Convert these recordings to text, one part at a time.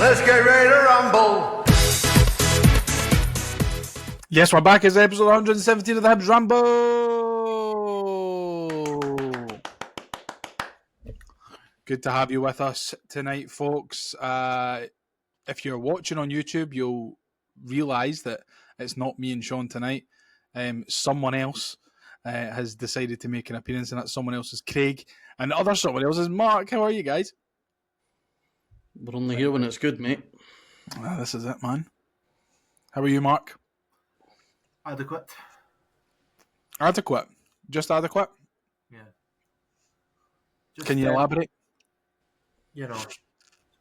Let's get ready to rumble. Yes, we're back. It's episode 117 of the Hibs Ramble. Good to have you with us tonight, folks. If you're watching on YouTube, you'll realise that it's not me and Sean tonight. Someone else has decided to make an appearance, and that someone else is Craig, and the other someone else is Mark. How are you guys? We're only here when it's good, mate. This is it, man. How are you, Mark? Adequate. Adequate. Just adequate? Yeah. Can you elaborate? You know, it's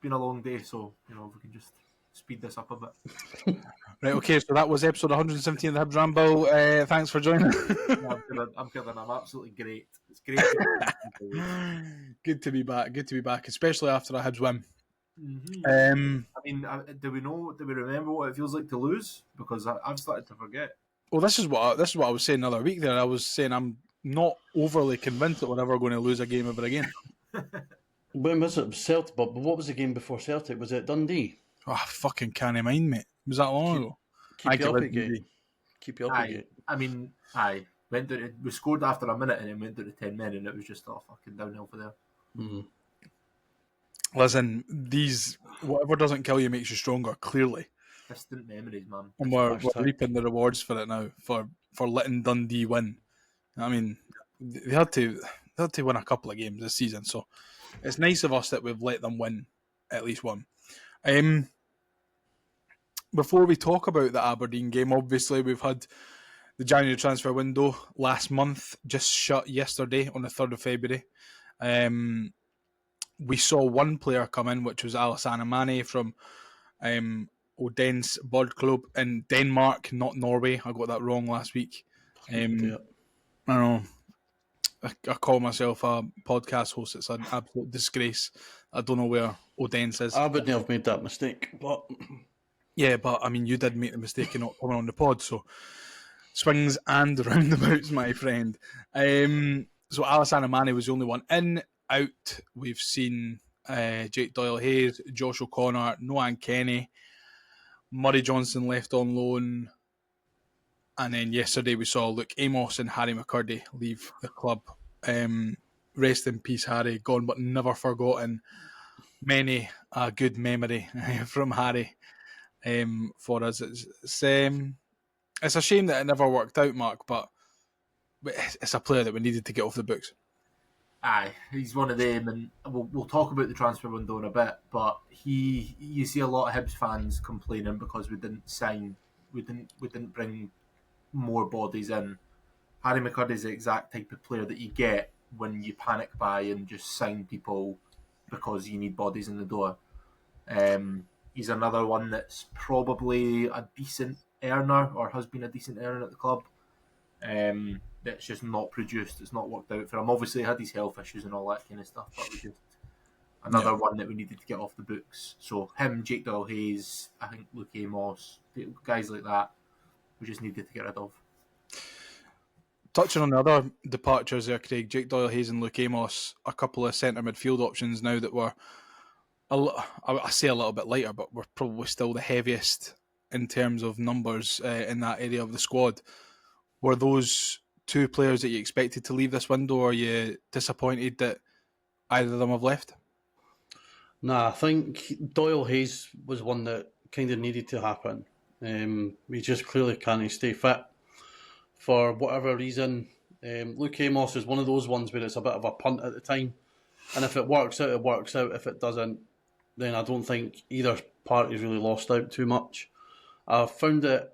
been a long day, so, if we can just speed this up a bit. Right, okay, so that was episode 117 of the Hibs Ramble. Thanks for joining. No, I'm kidding. I'm absolutely great. It's great to be Good to be back. Good to be back, especially after a Hibs win. Mm-hmm. Do we remember what it feels like to lose? Because I've started to forget. Well, this is what I was saying the other week. There, I was saying I'm not overly convinced that we're ever going to lose a game ever again. When was it? Celtic, but what was the game before Celtic? Was it Dundee? Oh, I fucking can't mind, mate. Was that long ago? Keep you up again. Keep you up again. We scored after a minute and then went to the 10 men, and it was just fucking downhill for them. Mm-hmm. Listen, whatever doesn't kill you makes you stronger, clearly. Distant memories, man. And we're reaping the rewards for it now, for letting Dundee win. I mean, they had to win a couple of games this season, so it's nice of us that we've let them win at least one. Before we talk about the Aberdeen game, obviously we've had the January transfer window last month, just shut yesterday on the 3rd of February. We saw one player come in, which was Alassane Mane from Odense Bold Club in Denmark, not Norway. I got that wrong last week. I don't know. I call myself a podcast host. It's an absolute disgrace. I don't know where Odense is. I wouldn't have made that mistake, but... Yeah, but I mean, you did make the mistake of not coming on the pod, so swings and roundabouts, my friend. So Alassane Mane was the only one in. Out, we've seen Jake Doyle-Hayes, Josh O'Connor, Noah Kenny, Murray Johnson left on loan, and then yesterday we saw Luke Amos and Harry McCurdy leave the club. Rest in peace, Harry, gone but never forgotten. Many a good memory from Harry for us. It's a shame that it never worked out, Mark, but it's a player that we needed to get off the books. Aye, he's one of them, and we'll talk about the transfer window in a bit. But you see a lot of Hibs fans complaining because we didn't bring more bodies in. Harry McCurdy is the exact type of player that you get when you panic buy and just sign people because you need bodies in the door. He's another one that's probably a decent earner or has been a decent earner at the club. That's just not produced. It's not worked out for him. Obviously, he had his health issues and all that kind of stuff, but it was just another one that we needed to get off the books. So him, Jake Doyle-Hayes, I think Luke Amos, guys like that, we just needed to get rid of. Touching on the other departures there, Craig, Jake Doyle-Hayes and Luke Amos, a couple of centre midfield options now that were, I say a little bit lighter, but we're probably still the heaviest in terms of numbers in that area of the squad. Were those two players that you expected to leave this window, or are you disappointed that either of them have left? Nah, I think Doyle-Hayes was one that kind of needed to happen. We just clearly can't stay fit for whatever reason. Luke Amos is one of those ones where it's a bit of a punt at the time, and if it works out, it works out. If it doesn't, then I don't think either party's really lost out too much. I found it.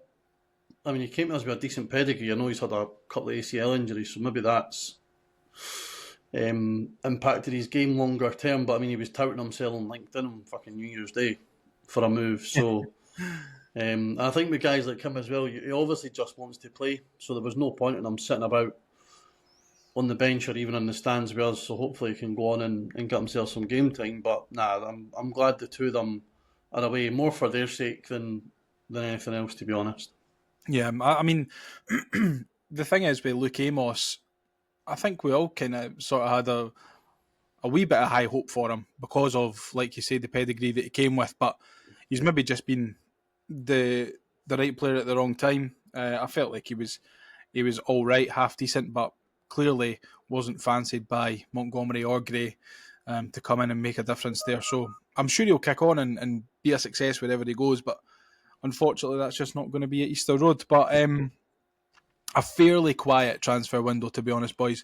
I mean, he came to us with a decent pedigree. I know he's had a couple of ACL injuries, so maybe that's impacted his game longer term. But I mean, he was touting himself on LinkedIn on fucking New Year's Day for a move. So I think with guys like him as well, he obviously just wants to play. So there was no point in him sitting about on the bench or even in the stands with us. So hopefully he can go on and get himself some game time. But nah, I'm glad the two of them are away, more for their sake than anything else, to be honest. Yeah, I mean, the thing is with Luke Amos, I think we all kind of sort of had a wee bit of high hope for him because of, like you say, the pedigree that he came with. But he's maybe just been the right player at the wrong time. I felt like he was all right, half decent, but clearly wasn't fancied by Montgomery or Gray to come in and make a difference there. So I'm sure he'll kick on and be a success wherever he goes. But unfortunately, that's just not going to be at Easter Road. But a fairly quiet transfer window, to be honest, boys.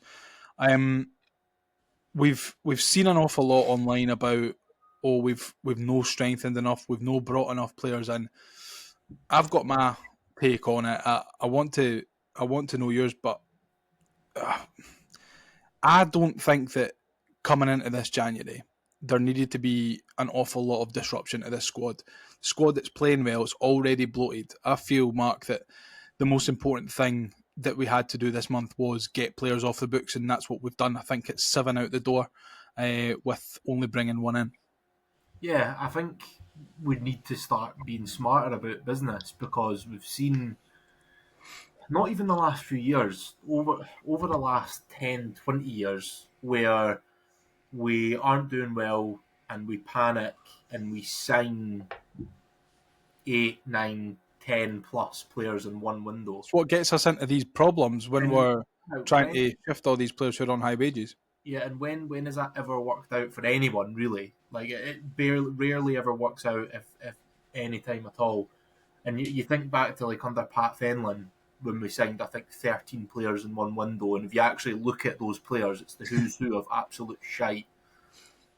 We've seen an awful lot online about we've no strengthened enough, we've no brought enough players in. I've got my take on it. I want to know yours, but I don't think that coming into this January there needed to be an awful lot of disruption to this squad. Squad that's playing well, it's already bloated. I feel, Mark, that the most important thing that we had to do this month was get players off the books, and that's what we've done. I think it's 7 out the door with only bringing 1 in. Yeah, I think we need to start being smarter about business, because we've seen, not even the last few years, over the last 10, 20 years, where we aren't doing well and we panic and we sign 8, 9, 10 plus players in one window. It's what gets us into these problems when we're trying to shift all these players who are on high wages. Yeah, and when has that ever worked out for anyone, really? Like, it rarely ever works out, if any time at all. And you think back to, like, under Pat Fenlon, when we signed, I think, 13 players in one window, and if you actually look at those players, it's the who's who of absolute shite.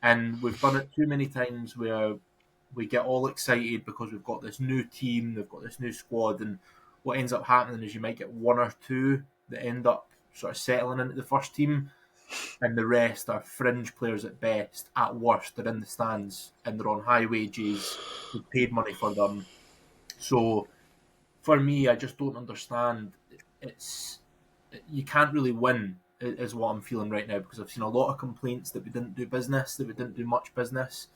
And we've done it too many times where we get all excited because we've got this new team, they've got this new squad, and what ends up happening is you might get 1 or 2 that end up sort of settling into the first team, and the rest are fringe players at best. At worst, they're in the stands and they're on high wages. We've paid money for them. So, for me, I just don't understand. You can't really win, is what I'm feeling right now, because I've seen a lot of complaints that we didn't do business, that we didn't do much business.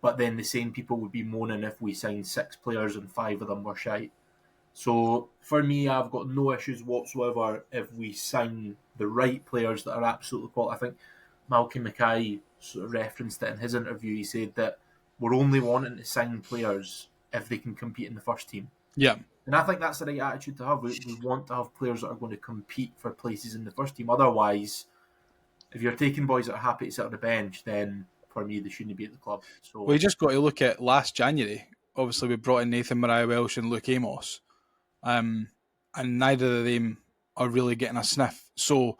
But then the same people would be moaning if we signed 6 players and 5 of them were shite. So for me, I've got no issues whatsoever if we sign the right players that are absolutely quality. I think Malcolm Mackay sort of referenced it in his interview. He said that we're only wanting to sign players if they can compete in the first team. Yeah. And I think that's the right attitude to have. We want to have players that are going to compete for places in the first team. Otherwise, if you're taking boys that are happy to sit on the bench, then for me, they shouldn't be at the club. So, well, you just got to look at last January. Obviously, we brought in Nathan Mariah-Welsh and Luke Amos. And neither of them are really getting a sniff. So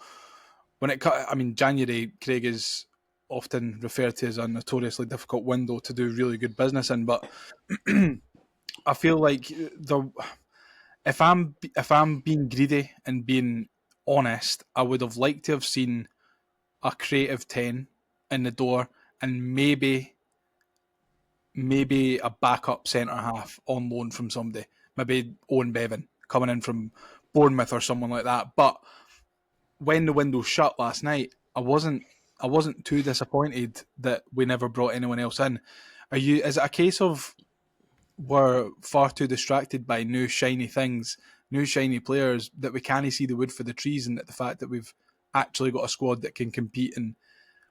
January, Craig, is often referred to as a notoriously difficult window to do really good business in. But I feel like if I'm being greedy and being honest, I would have liked to have seen a creative 10 in the door and maybe a backup centre half on loan from somebody. Maybe Owen Bevan coming in from Bournemouth or someone like that. But when the window shut last night, I wasn't too disappointed that we never brought anyone else in. Is it a case of we're far too distracted by new shiny things, new shiny players, that we can't see the wood for the trees, and that the fact that we've actually got a squad that can compete and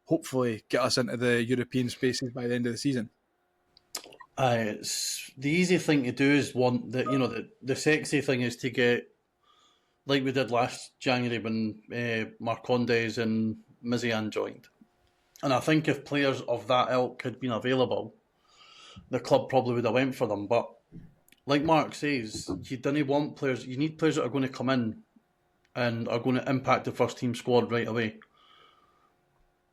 hopefully get us into the European spaces by the end of the season? It's the easy thing to do is want that. The sexy thing is to get, like we did last January when Marcondes and Mizian joined. And I think if players of that ilk had been available, the club probably would have went for them. But like Mark says, you don't want players. You need players that are going to come in and are going to impact the first team squad right away.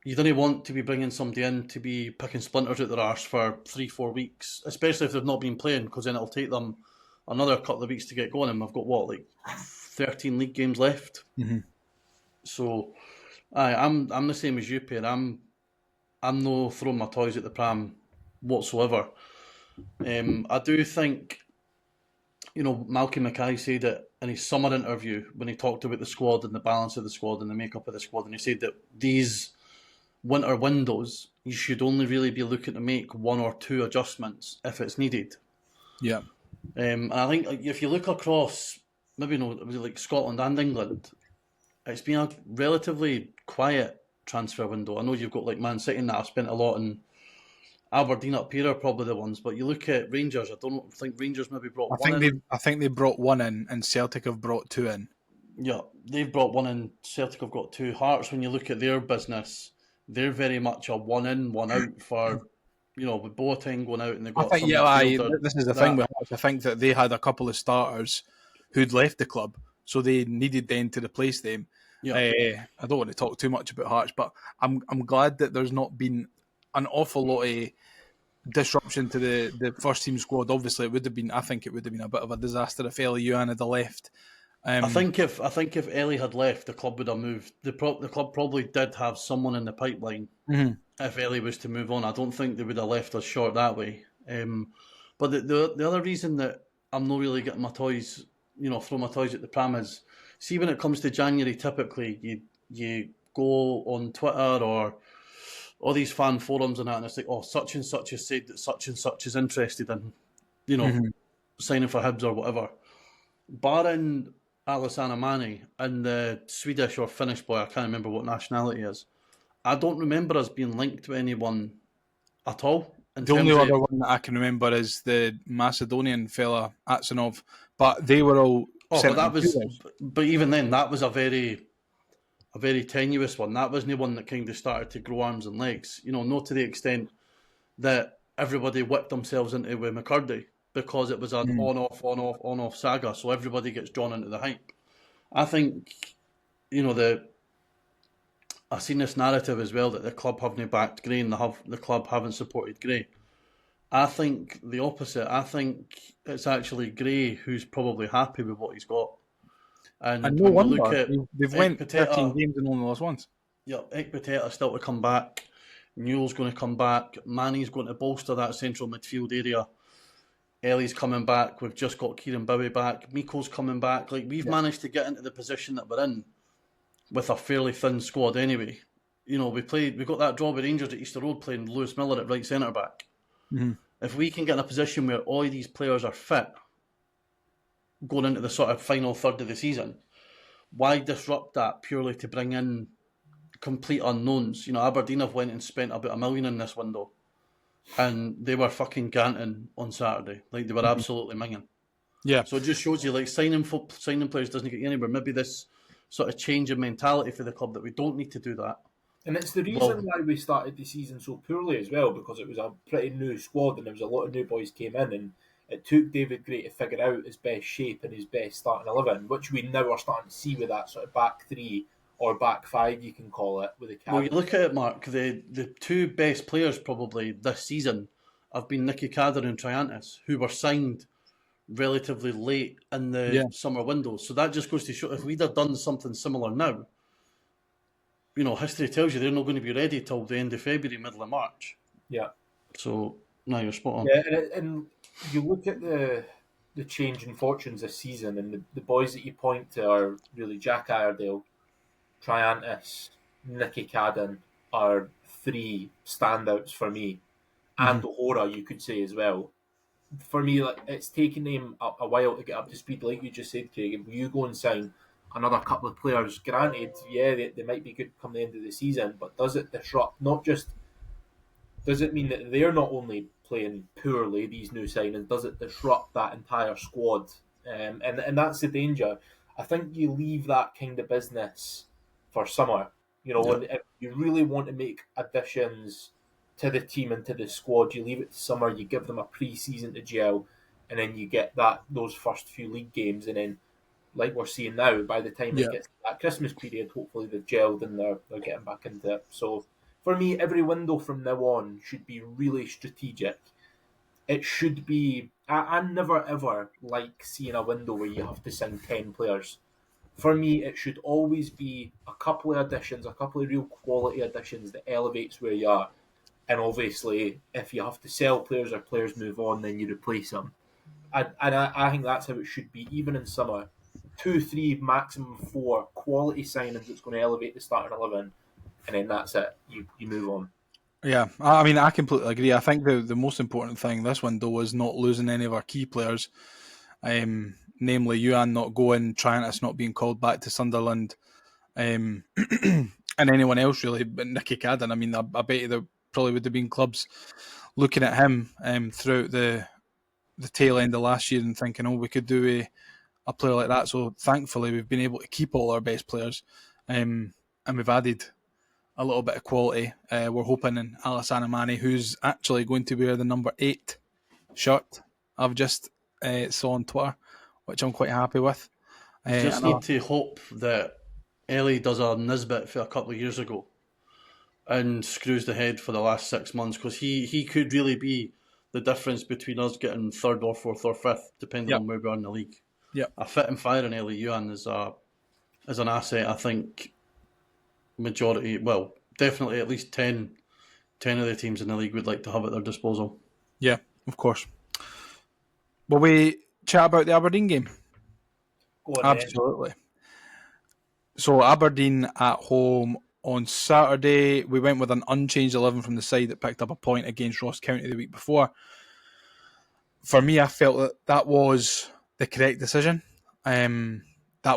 You don't want to be bringing somebody in to be picking splinters out their arse for 3-4 weeks, especially if they've not been playing, because then it'll take them another couple of weeks to get going. And we've got 13 league games left. Mm-hmm. So, I'm the same as you, Pierre. I'm no throwing my toys at the pram whatsoever. I do think, Malcolm Mackay said it in his summer interview when he talked about the squad and the balance of the squad and the makeup of the squad, and he said that these winter windows, you should only really be looking to make 1 or 2 adjustments if it's needed. Yeah. And I think if you look across, maybe like Scotland and England, it's been a relatively quiet transfer window. I know you've got like Man City and that have spent a lot, and Aberdeen up here are probably the ones. But you look at Rangers. I don't think Rangers maybe brought one in. I think they brought one in, and Celtic have brought two in. Yeah, they've brought one in. Celtic have got two. Hearts, when you look at their business, they're very much a one in, one out for, with Boateng going out and they've got some midfielder. This is the thing with Hearts. I think that they had a couple of starters who'd left the club, so they needed then to replace them. Yeah. I don't want to talk too much about Hearts, but I'm glad that there's not been an awful lot of disruption to the first team squad. Obviously, I think it would have been a bit of a disaster if Ellie Yuan had left. I think if Ellie had left, the club would have moved. The club probably did have someone in the pipeline. Mm-hmm. If Ellie was to move on, I don't think they would have left us short that way. But the other reason that I'm not really getting my toys, throw my toys at the pram is, see, when it comes to January, typically you go on Twitter or all these fan forums and that, and it's like, oh, such and such has said that such and such is interested in, signing for Hibs or whatever. Barring Alassane Mane and the Swedish or Finnish boy, I can't remember what nationality he is, I don't remember us being linked to anyone at all. The only other one that I can remember is the Macedonian fella, Atsinov, but they were all... But even then, that was a very tenuous one. That wasn't the one that kind of started to grow arms and legs. Not to the extent that everybody whipped themselves into with McCurdy, because it was an on-off saga, so everybody gets drawn into the hype. I think, I've seen this narrative as well that the club haven't backed Gray and the club haven't supported Gray. I think the opposite. I think it's actually Gray who's probably happy with what he's got. And no wonder. Look at they've went 13 games and only lost once. Yeah, Ekpiteta's still to come back. Newell's going to come back. Manny's going to bolster that central midfield area. Ellie's coming back. We've just got Kieran Bowie back. Miko's coming back. Like, we've managed to get into the position that we're in with a fairly thin squad anyway. We got that draw with Rangers at Easter Road playing Lewis Miller at right centre back. Mm-hmm. If we can get in a position where all these players are fit going into the sort of final third of the season, why disrupt that purely to bring in complete unknowns? Aberdeen have went and spent about $1 million in this window, and they were fucking ganting on Saturday. Like, they were absolutely minging. Yeah. So it just shows you, like, signing players doesn't get you anywhere. Maybe this sort of change in mentality for the club that we don't need to do that. And it's the reason why we started the season so poorly as well, because it was a pretty new squad and there was a lot of new boys came in, and it took David Gray to figure out his best shape and his best starting 11, which we now are starting to see with that sort of back three or back five, you can call it, with the Well, you look at it, Mark, the two best players probably this season have been Nicky Cadder and Triantis, who were signed relatively late in the summer window. So that just goes to show, if we'd have done something similar now, history tells you they're not going to be ready till the end of February, middle of March. Yeah. So, no, you're spot on. Yeah, and you look at the change in fortunes this season, and the boys that you point to are really Jack Iredale, Triantis, Nicky Cadden are three standouts for me. And O'Hora, you could say as well. For me, like, it's taken them a while to get up to speed, like you just said, Craig. If you go and sign another couple of players, granted, they might be good come the end of the season, but does it disrupt, does it mean that they're not only playing poorly, these new signings, does it disrupt that entire squad? And that's the danger. I think you leave that kind of business for summer. If you really want to make additions to the team and to the squad, you leave it to summer, you give them a pre-season to gel, and then you get those first few league games, and then, like we're seeing now, by the time it gets to that Christmas period, hopefully they've gelled and they're getting back into it. So for me, every window from now on should be really strategic. It should be... I never ever like seeing a window where you have to sign 10 players. For me, it should always be a couple of additions, a couple of real quality additions that elevates where you are. And obviously, if you have to sell players or players move on, then you replace them. And I think that's how it should be, even in summer. 2, 3, maximum 4 quality signings that's going to elevate the starting 11, and then that's it. You move on. Yeah, I mean, I completely agree. I think the most important thing this window was not losing any of our key players, namely Yuan not going, Triantis not being called back to Sunderland, and and anyone else really, but Nicky Cadden. I mean, I bet you there probably would have been clubs looking at him throughout the tail end of last year and thinking, oh, we could do a player like that. So thankfully, we've been able to keep all our best players, and we've added a little bit of quality. We're hoping in Alassane Mane, who's actually going to wear the number 8 shirt. I've just saw on Twitter, which I'm quite happy with. Just need to hope that Ellie does a Nisbet for a couple of years ago and screws the head for the last 6 months, because he could really be the difference between us getting 3rd or 4th or 5th, depending on where we are in the league. Yep. A fit and firing Ellie Yuan is an asset. I think definitely at least 10 of the teams in the league would like to have at their disposal. Yeah, of course. Will we chat about the Aberdeen game? Go on, Absolutely. So Aberdeen at home on Saturday. We went with an unchanged 11 from the side that picked up a point against Ross County the week before. For me, I felt that was the correct decision. It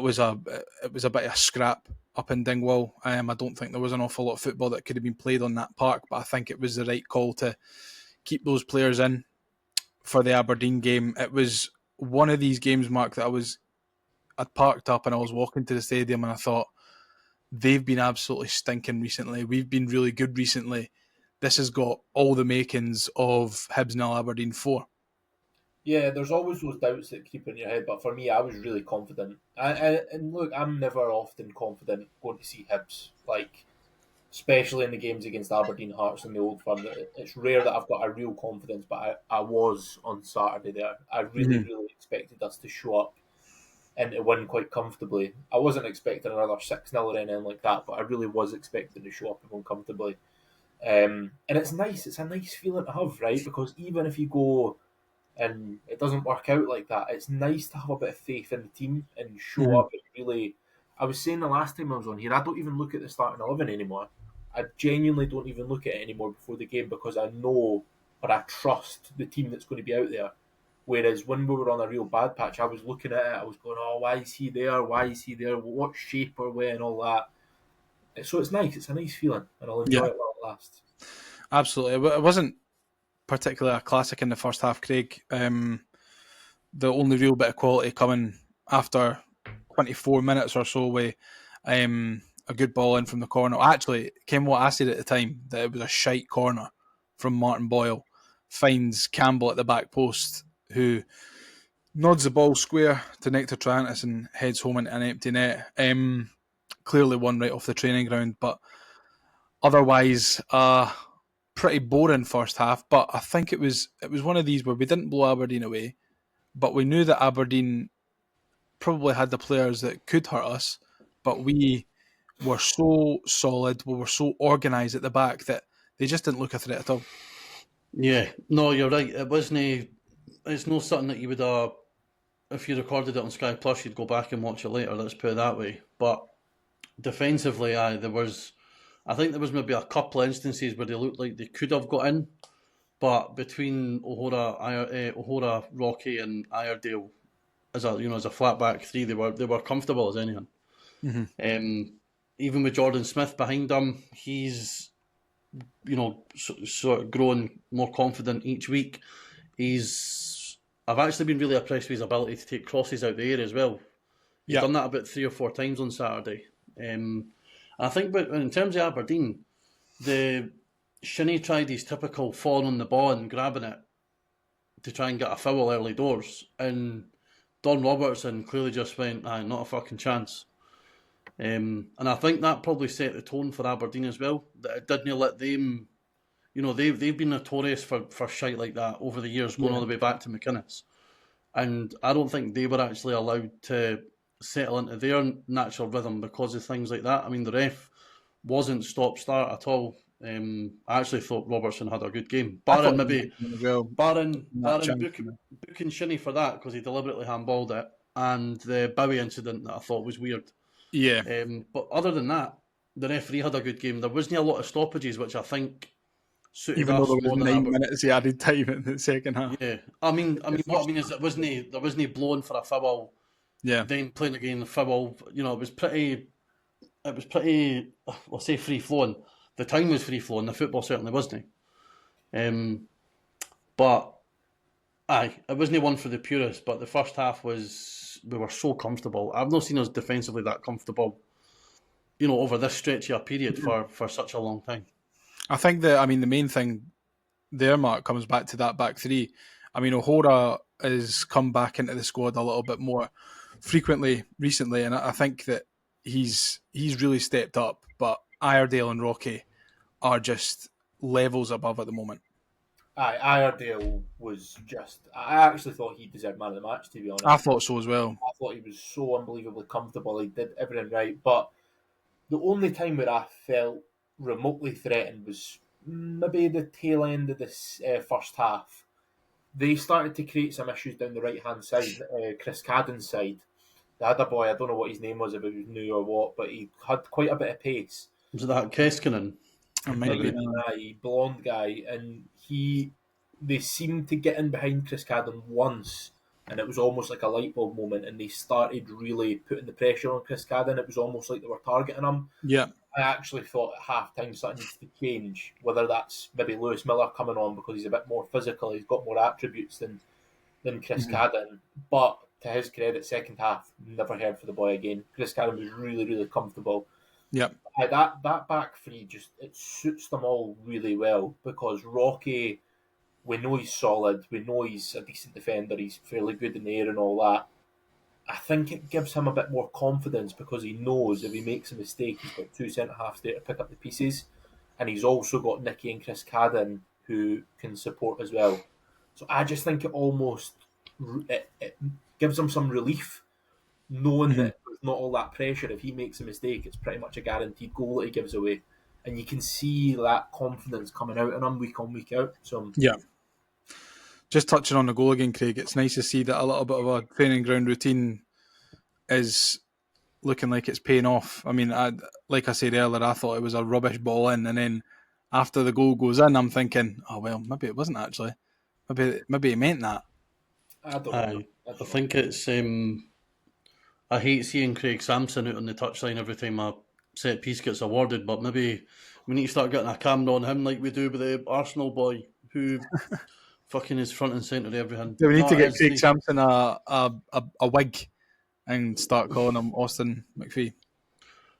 was a bit of a scrap up in Dingwall. I don't think there was an awful lot of football that could have been played on that park, but I think it was the right call to keep those players in for the Aberdeen game. It was one of these games, Mark, that I'd parked up and I was walking to the stadium and I thought, they've been absolutely stinking recently. We've been really good recently. This has got all the makings of Hibs 0 Aberdeen 4. Yeah, there's always those doubts that creep in your head, but for me, I was really confident. And look, I'm never often confident going to see Hibs, like, especially in the games against Aberdeen, Hearts and the Old Firm. It's rare that I've got a real confidence, but I was on Saturday there. I really expected us to show up and to win quite comfortably. I wasn't expecting another 6-0 or anything like that, but I really was expecting to show up and win comfortably. And it's nice. It's a nice feeling to have, right? Because even if you go and it doesn't work out like that, it's nice to have a bit of faith in the team and show up and really... I was saying the last time I was on here, I don't even look at the starting 11 anymore. I genuinely don't even look at it anymore before the game, because I know or I trust the team that's going to be out there. Whereas when we were on a real bad patch, I was looking at it, I was going, oh, why is he there? Why is he there? What shape are we and all that? So it's nice. It's a nice feeling, and I'll enjoy it while it lasts. Absolutely. It wasn't particularly a classic in the first half, Craig. The only real bit of quality coming after 24 minutes or so with a good ball in from the corner. Actually, came what I said at the time, that it was a shite corner from Martin Boyle. Finds Campbell at the back post, who nods the ball square to Nectar Triantis and heads home into an empty net. Clearly one right off the training ground, but otherwise pretty boring first half. But I think it was one of these where we didn't blow Aberdeen away, but we knew that Aberdeen probably had the players that could hurt us, but we were so solid, we were so organised at the back that they just didn't look a threat at all. Yeah, no, you're right. It's not something that you would, if you recorded it on Sky Plus, you'd go back and watch it later, let's put it that way. But defensively, I think there was maybe a couple of instances where they looked like they could have got in, but between O'Hora, Rocky and Iredale, as a flat back three, they were comfortable as anything. Even with Jordan Smith behind him, he's sort of growing more confident each week. I've actually been really impressed with his ability to take crosses out the air as well. He's done that about 3 or 4 times on Saturday. I think, but in terms of Aberdeen, Shinnie tried his typical falling on the ball and grabbing it to try and get a foul early doors, and Don Robertson clearly just went, not a fucking chance. And I think that probably set the tone for Aberdeen as well, that it didn't let them, they've been notorious for shite like that over the years, going all the way back to McInnes. And I don't think they were actually allowed to settle into their natural rhythm because of things like that. I mean, the ref wasn't stop-start at all. I actually thought Robertson had a good game. Barring booking Shinnie for that, because he deliberately handballed it, and the Bowie incident that I thought was weird. Yeah. But other than that, the referee had a good game. There wasn't a lot of stoppages, which I think suited Even us. though there was 9 minutes he added time in the second half. Yeah. What I mean is there wasn't blowing for a foul. Yeah. Then playing again the foul. It was pretty it was pretty, I'll say free flowing. The time was free flowing. The football certainly wasn't. But aye, it wasn't one for the purists. But the first half we were so comfortable. I've not seen us defensively that comfortable, over this stretch of a period for such a long time. I think the main thing there, Mark, comes back to that back three. I mean, O'Hora has come back into the squad a little bit more frequently recently, and I think that he's really stepped up. But Iredale and Rocky are just levels above at the moment. Iredale was just... I actually thought he deserved man of the match, to be honest. I thought so as well. I thought he was so unbelievably comfortable. He did everything right. But the only time where I felt remotely threatened was maybe the tail end of this first half. They started to create some issues down the right-hand side, Chris Cadden's side. They had a boy, I don't know what his name was, if it was new or what, but he had quite a bit of pace. Was it that Keskinen? A blonde guy, and they seemed to get in behind Chris Cadden once, and it was almost like a light bulb moment, and they started really putting the pressure on Chris Cadden. It was almost like they were targeting him. Yeah. I actually thought at half-time something needs to change, whether that's maybe Lewis Miller coming on because he's a bit more physical, he's got more attributes than Chris Cadden. But to his credit, second half, never heard for the boy again. Chris Cadden was really, really comfortable. Yep. That back three, it suits them all really well, because Rocky, we know he's solid, we know he's a decent defender, he's fairly good in the air and all that. I think it gives him a bit more confidence because he knows if he makes a mistake, he's got two centre-halves there to pick up the pieces. And he's also got Nicky and Chris Cadden who can support as well. So I just think it gives him some relief knowing that there's not all that pressure. If he makes a mistake, it's pretty much a guaranteed goal that he gives away. And you can see that confidence coming out in him week on, week out. So yeah. Just touching on the goal again, Craig, it's nice to see that a little bit of a training ground routine is looking like it's paying off. I mean, like I said earlier, I thought it was a rubbish ball in, and then after the goal goes in, I'm thinking, oh, well, maybe it wasn't actually. Maybe he meant that. I think it's... I hate seeing Craig Sampson out on the touchline every time a set piece gets awarded, but maybe we need to start getting a camera on him like we do with the Arsenal boy who... fucking is front and centre of everything. Do we need to get Craig Sampson a wig and start calling him Austin McPhee?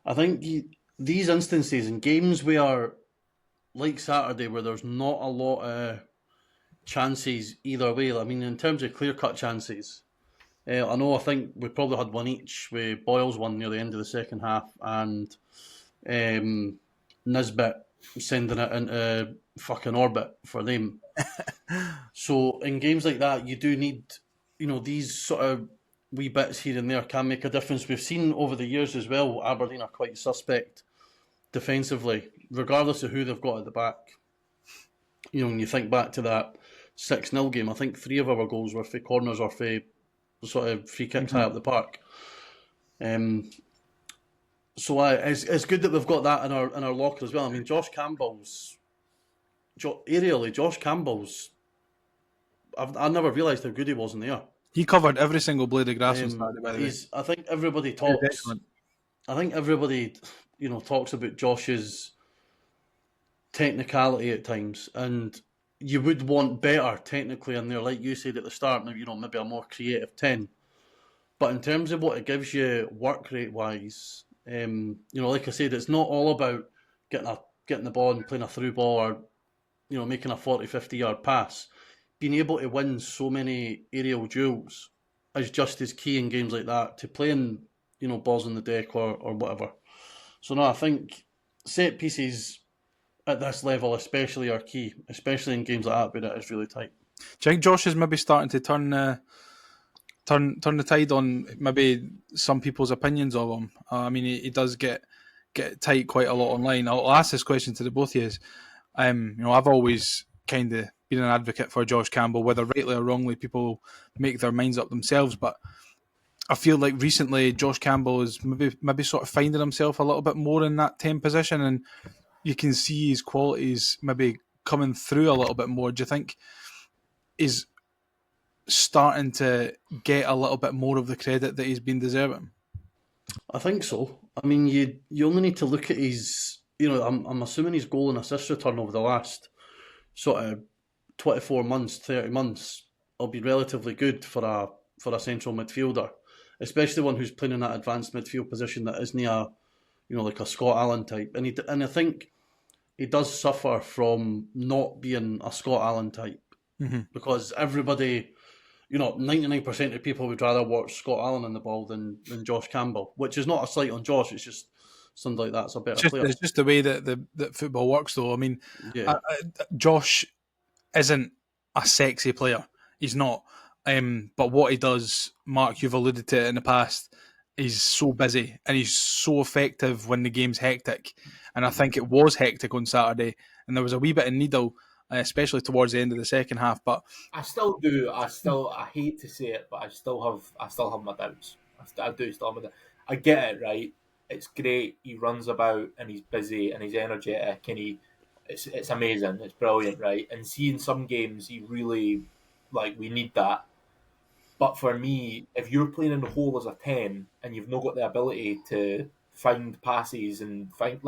I think these instances in games where, like Saturday, where there's not a lot of chances either way. I mean, in terms of clear-cut chances, I think we probably had one each, with Boyle's one near the end of the second half, and Nisbet sending it into fucking orbit for them. So in games like that, you do need, these sort of wee bits here and there can make a difference. We've seen over the years as well, Aberdeen are quite suspect defensively, regardless of who they've got at the back. When you think back to that 6-0 game, I think 3 of our goals were for corners or for sort of free kicks high up the park. So it's good that we've got that in our locker as well. I mean, Josh Campbell's, I never realised how good he was in the air. He covered every single blade of grass on Saturday, by the way. I think everybody talks. I think everybody, talks about Josh's technicality at times, and you would want better technically in there, like you said at the start. Maybe a more creative 10. But in terms of what it gives you work rate wise, like I said, it's not all about getting the ball and playing a through ball or making a 40-50 yard pass. Being able to win so many aerial duels is just as key in games like that to playing, balls on the deck or whatever. So no, I think set pieces at this level especially are key, especially in games like that where it is really tight. Do you think Josh is maybe starting to turn the tide on maybe some people's opinions of him? I mean, he does get tight quite a lot online. I'll ask this question to the both of you. I've always kind of been an advocate for Josh Campbell, whether rightly or wrongly, people make their minds up themselves. But I feel like recently Josh Campbell is maybe sort of finding himself a little bit more in that 10 position, and you can see his qualities maybe coming through a little bit more. Do you think he's starting to get a little bit more of the credit that he's been deserving? I think so. I mean, you only need to look at his. I'm assuming his goal and assist return over the last sort of 24 months, 30 months will be relatively good for a central midfielder, especially one who's playing in that advanced midfield position that isn't like a Scott Allen type. And I think he does suffer from not being a Scott Allen type because everybody, 99% of people would rather watch Scott Allen on the ball than Josh Campbell, which is not a slight on Josh. It's just something like that's a better player. It's just the way that football works, though. I mean, Yeah. Josh isn't a sexy player. He's not. But what he does, Mark, you've alluded to it in the past, he's so busy and he's so effective when the game's hectic. And I think it was hectic on Saturday, and there was a wee bit of needle, especially towards the end of the second half. But I still do. I hate to say it, but I still have my doubts. I do still have my doubts. I get it, right? It's great. He runs about and he's busy and he's energetic and it's amazing. It's brilliant, right? And seeing some games, he really we need that. But for me, if you're playing in the hole as a 10 and you've not got the ability to find passes and find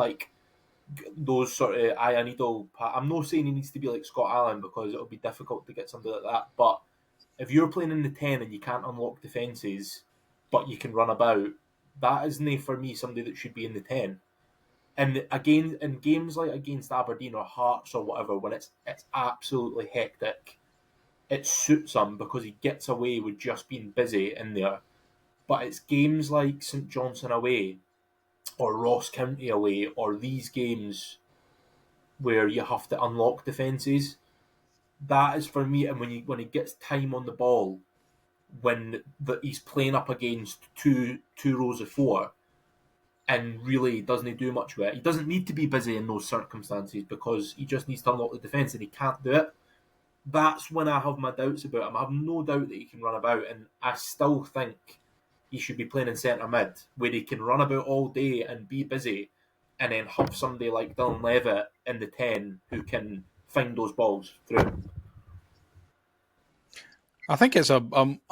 those sort of eye and needle, I'm not saying he needs to be like Scott Allen because it'll be difficult to get somebody like that. But if you're playing in the 10 and you can't unlock defences, but you can run about, that isn't for me somebody that should be in the 10. And again, in games like against Aberdeen or Hearts or whatever, when it's absolutely hectic, it suits him because he gets away with just being busy in there. But it's games like St Johnstone away or Ross County away or these games where you have to unlock defences. That is for me. And when he gets time on the ball, when he's playing up against two rows of four, and really doesn't do much with it. He doesn't need to be busy in those circumstances because he just needs to unlock the defence and he can't do it. That's when I have my doubts about him. I have no doubt that he can run about, and I still think he should be playing in centre mid, where he can run about all day and be busy, and then have somebody like Dylan Levitt in the 10 who can find those balls through. I think it's a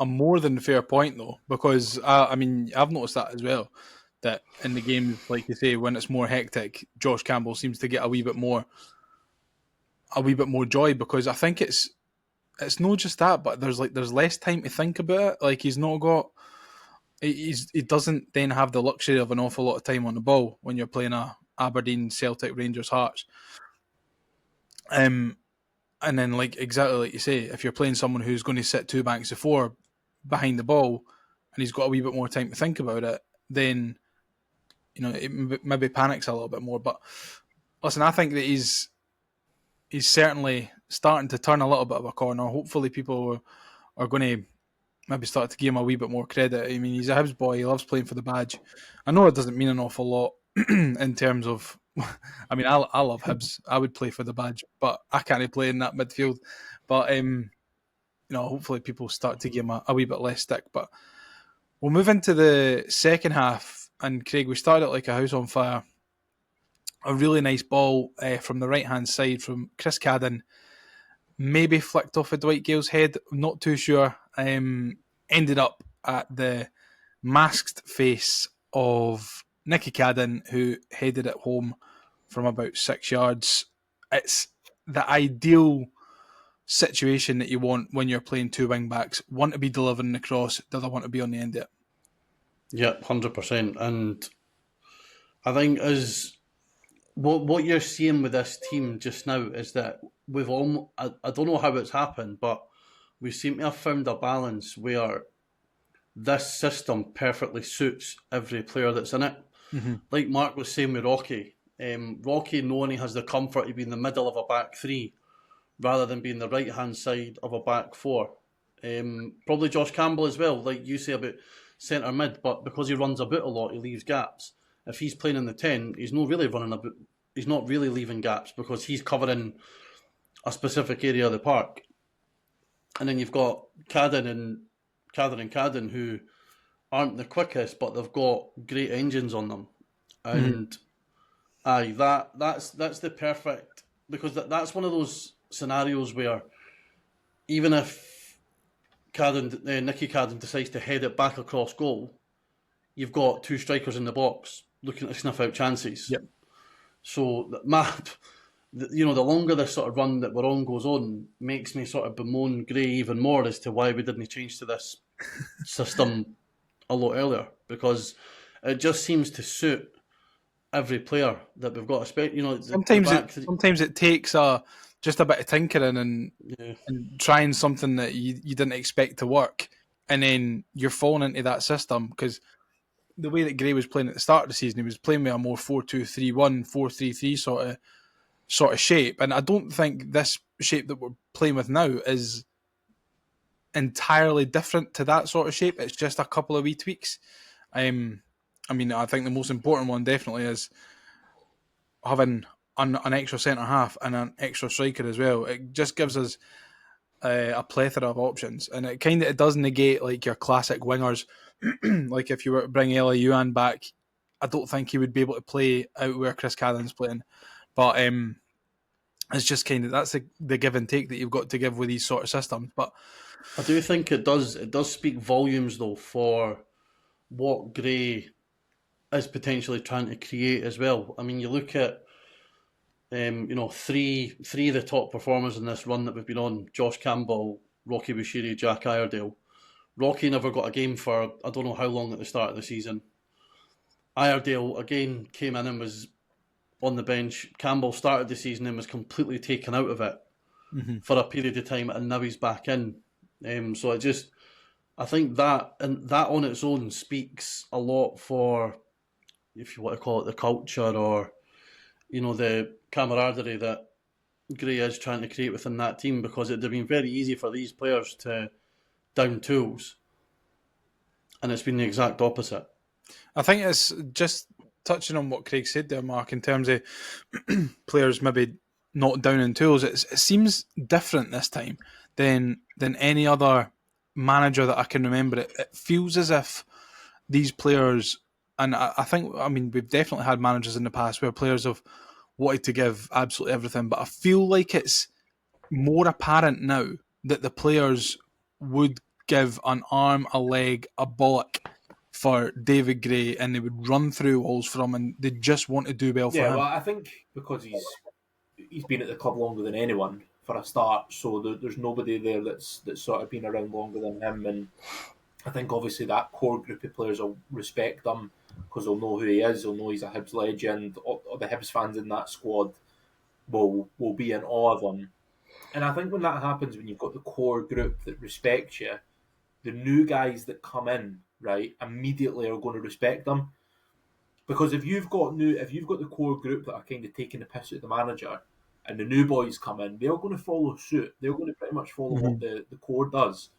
more than fair point, though, because I mean, I've noticed that as well. That in the games, like you say, when it's more hectic, Josh Campbell seems to get a wee bit more joy, because I think it's not just that, but there's less time to think about it. Like he doesn't then have the luxury of an awful lot of time on the ball when you're playing a Aberdeen, Celtic, Rangers, Hearts. And then exactly like you say, if you're playing someone who's going to sit two banks of four behind the ball and he's got a wee bit more time to think about it, then it maybe panics a little bit more. But listen, I think that he's certainly starting to turn a little bit of a corner. Hopefully people are going to maybe start to give him a wee bit more credit. I mean, he's a Hibs boy. He loves playing for the badge. I know it doesn't mean an awful lot in terms of... I mean, I love Hibs. I would play for the badge, but I can't play in that midfield. But, hopefully people start to give him a wee bit less stick. But we'll move into the second half. And Craig, we started like a house on fire. A really nice ball from the right-hand side from Chris Cadden. Maybe flicked off of Dwight Gale's head. I'm not too sure. Ended up at the masked face of Nicky Cadden, who headed it home from about 6 yards. It's the ideal situation that you want when you're playing two wing-backs. One to be delivering the cross, the other one to be on the end of it. Yep, 100%. And I think as what you're seeing with this team just now is that we've all, I don't know how it's happened, but we seem to have found a balance where this system perfectly suits every player that's in it. Mm-hmm. Like Mark was saying with Rocky, Rocky knowing he has the comfort to be in the middle of a back three rather than being the right-hand side of a back four. Probably Josh Campbell as well, like you say about centre mid, but because he runs about a lot, he leaves gaps. If he's playing in the 10, he's not really running about. He's not really leaving gaps because he's covering a specific area of the park. And then you've got Cadden and who aren't the quickest, but they've got great engines on them. And that's the perfect, because that's one of those scenarios where even if Nicky Cadden decides to head it back across goal, you've got two strikers in the box looking to sniff out chances. Yep. So the longer this sort of run that we're on goes on, makes me sort of bemoan Gray even more as to why we didn't change to this system a lot earlier, because it just seems to suit every player that we've got. Sometimes it takes just a bit of tinkering and trying something that you didn't expect to work, and then you're falling into that system. Because the way that Gray was playing at the start of the season, he was playing with a more 4-2-3-1, 4-3-3 sort of shape, and I don't think this shape that we're playing with now is entirely different to that sort of shape. It's just a couple of wee tweaks. I think the most important one definitely is having an extra centre half and an extra striker as well. It just gives us a plethora of options, and it does negate like your classic wingers. Like if you were to bring Ella Yuan back, I don't think he would be able to play out where Chris Callan's playing. But it's just that's the give and take that you've got to give with these sort of systems. But I do think it does speak volumes though for what Gray is potentially trying to create as well. I mean, you look at three of the top performers in this run that we've been on: Josh Campbell, Rocky Bushiri, Jack Iredale. Rocky never got a game for I don't know how long at the start of the season. Iredale again came in and was on the bench. Campbell started the season and was completely taken out of it for a period of time, and now he's back in. I think that on its own speaks a lot for, if you want to call it, the culture or the camaraderie that Gray is trying to create within that team, because it'd have been very easy for these players to down tools, and it's been the exact opposite. I think it's just touching on what Craig said there, Mark, in terms of players maybe not down in tools. It seems different this time than any other manager that I can remember. It feels as if these players, and I think, we've definitely had managers in the past where players have wanted to give absolutely everything, but I feel like it's more apparent now that the players would give an arm, a leg, a bollock for David Gray, and they would run through walls for him, and they just want to do well for him. Yeah, well, I think because he's been at the club longer than anyone for a start, so there's nobody there that's sort of been around longer than him, and I think obviously that core group of players will respect him because they'll know who he is, they'll know he's a Hibs legend, or the Hibs fans in that squad will be in awe of him. And I think when that happens, when you've got the core group that respects you, the new guys that come in, right, immediately are going to respect them. Because if you've got the core group that are kind of taking the piss at the manager, and the new boys come in, they're going to follow suit. They're going to pretty much follow what the core does.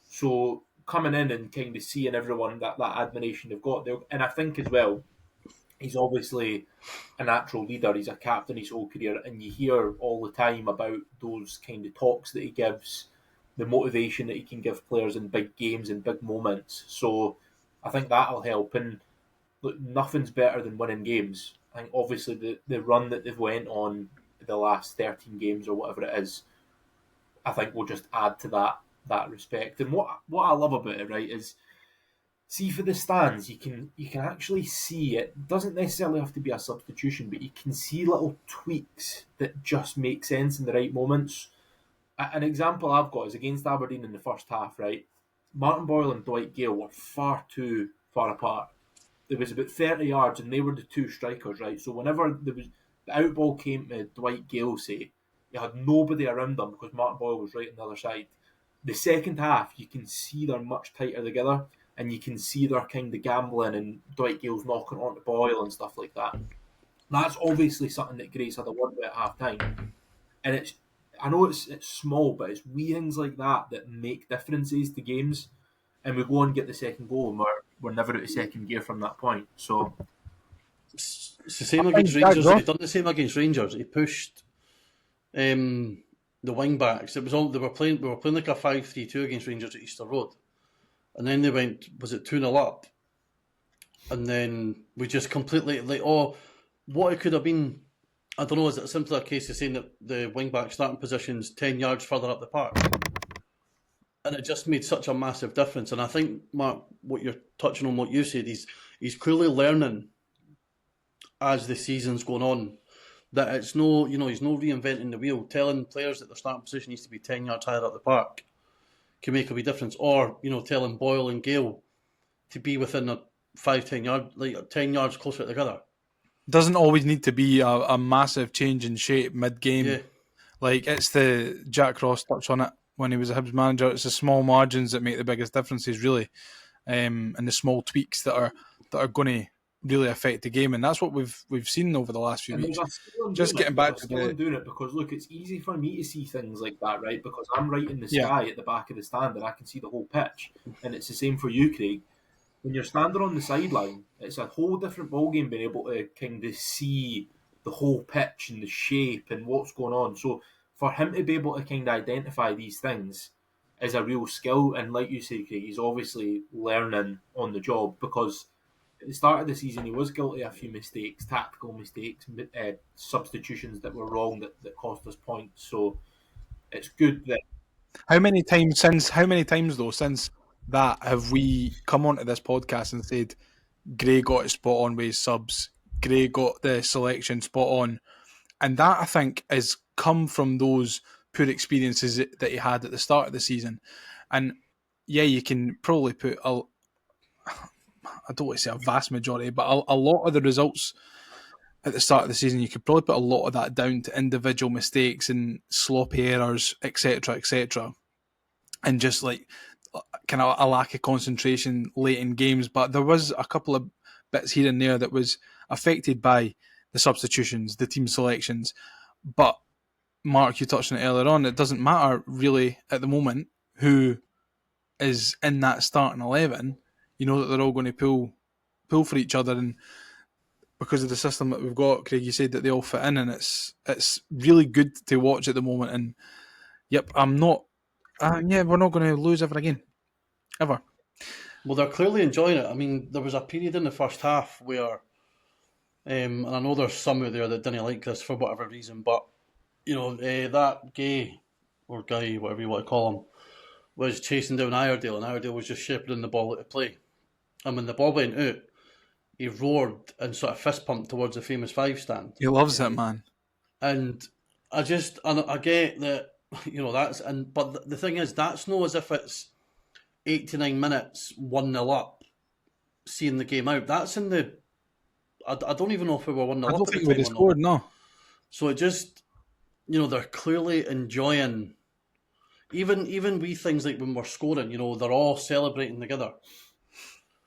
So coming in and kind of seeing everyone that admiration they've got, and I think as well, he's obviously a natural leader. He's a captain his whole career, and you hear all the time about those kind of talks that he gives, the motivation that he can give players in big games and big moments. So I think that'll help. And look, nothing's better than winning games. I think obviously the run that they've went on the last 13 games or whatever it is, I think will just add to that respect. And what I love about it, right, is see for the stands, you can actually see it doesn't necessarily have to be a substitution, but you can see little tweaks that just make sense in the right moments. An example I've got is against Aberdeen in the first half, right? Martin Boyle and Dwight Gale were far too far apart. There was about 30 yards and they were the two strikers, right? So whenever the outball came to Dwight Gale, say, you had nobody around them because Martin Boyle was right on the other side. The second half, you can see they're much tighter together, and you can see they're kind of gambling and Dwight Gale's knocking onto Boyle and stuff like that. That's obviously something that Gray's had a word with at half time. And I know it's small, but it's wee things like that make differences to games. And we go and get the second goal, and we're never out of second gear from that point. So it's the same against Rangers. He done the same against Rangers. He pushed the wing backs. It was all we were playing like a 5-3-2 against Rangers at Easter Road, and then they went, was it 2-0 up? And then we just completely what it could have been. I don't know, is it simply a case of saying that the wing-back starting position's 10 yards further up the park? and it just made such a massive difference. And I think, Mark, what you're touching on, what you said, he's clearly learning as the season's going on. That it's no, he's no reinventing the wheel. Telling players that their starting position needs to be 10 yards higher up the park can make a wee difference. Or, telling Boyle and Gale to be within a 5-10 yard, like 10 yards closer together. Doesn't always need to be a massive change in shape mid-game. Yeah. Like, it's the Jack Ross touched on it when he was a Hibs manager. It's the small margins that make the biggest differences, really, and the small tweaks that are going to really affect the game. And that's what we've seen over the last few weeks. Just getting back to doing it, because look, it's easy for me to see things like that, right? Because I'm right in the sky at the back of the stand, and I can see the whole pitch. And it's the same for you, Craig. When you're standing on the sideline, it's a whole different ballgame being able to kind of see the whole pitch and the shape and what's going on. So for him to be able to kind of identify these things is a real skill. And like you say, Craig, he's obviously learning on the job, because at the start of the season he was guilty of a few mistakes, tactical mistakes, substitutions that were wrong that cost us points. So it's good that... How many times since that have we come onto this podcast and said Gray got it spot on with his subs, Gray got the selection spot on, and that, I think, has come from those poor experiences that he had at the start of the season. And yeah, you can probably put I don't want to say a vast majority, but a lot of the results at the start of the season, you could probably put a lot of that down to individual mistakes and sloppy errors, etc., and just like kind of a lack of concentration late in games. But there was a couple of bits here and there that was affected by the substitutions, the team selections. But Mark, you touched on it earlier on, it doesn't matter really at the moment who is in that starting 11. You know that they're all going to pull for each other, and because of the system that we've got, Craig, you said that they all fit in, and it's really good to watch at the moment. And yep, we're not going to lose ever again. Ever. Well, they're clearly enjoying it. I mean, there was a period in the first half where, and I know there's some out there that didn't like this for whatever reason, but, that guy, whatever you want to call him, was chasing down Iredale, and Iredale was just shepherding the ball out of play. And when the ball went out, he roared and sort of fist pumped towards the famous 5 stand. He loves it, man. And I get that, but the thing is, that's not as if it's 89 minutes, 1-0 up, seeing the game out. That's in the... I don't even know if we were 1-0 up. I don't think we'd have scored, no. So it just... they're clearly enjoying... Even wee things like when we're scoring, they're all celebrating together.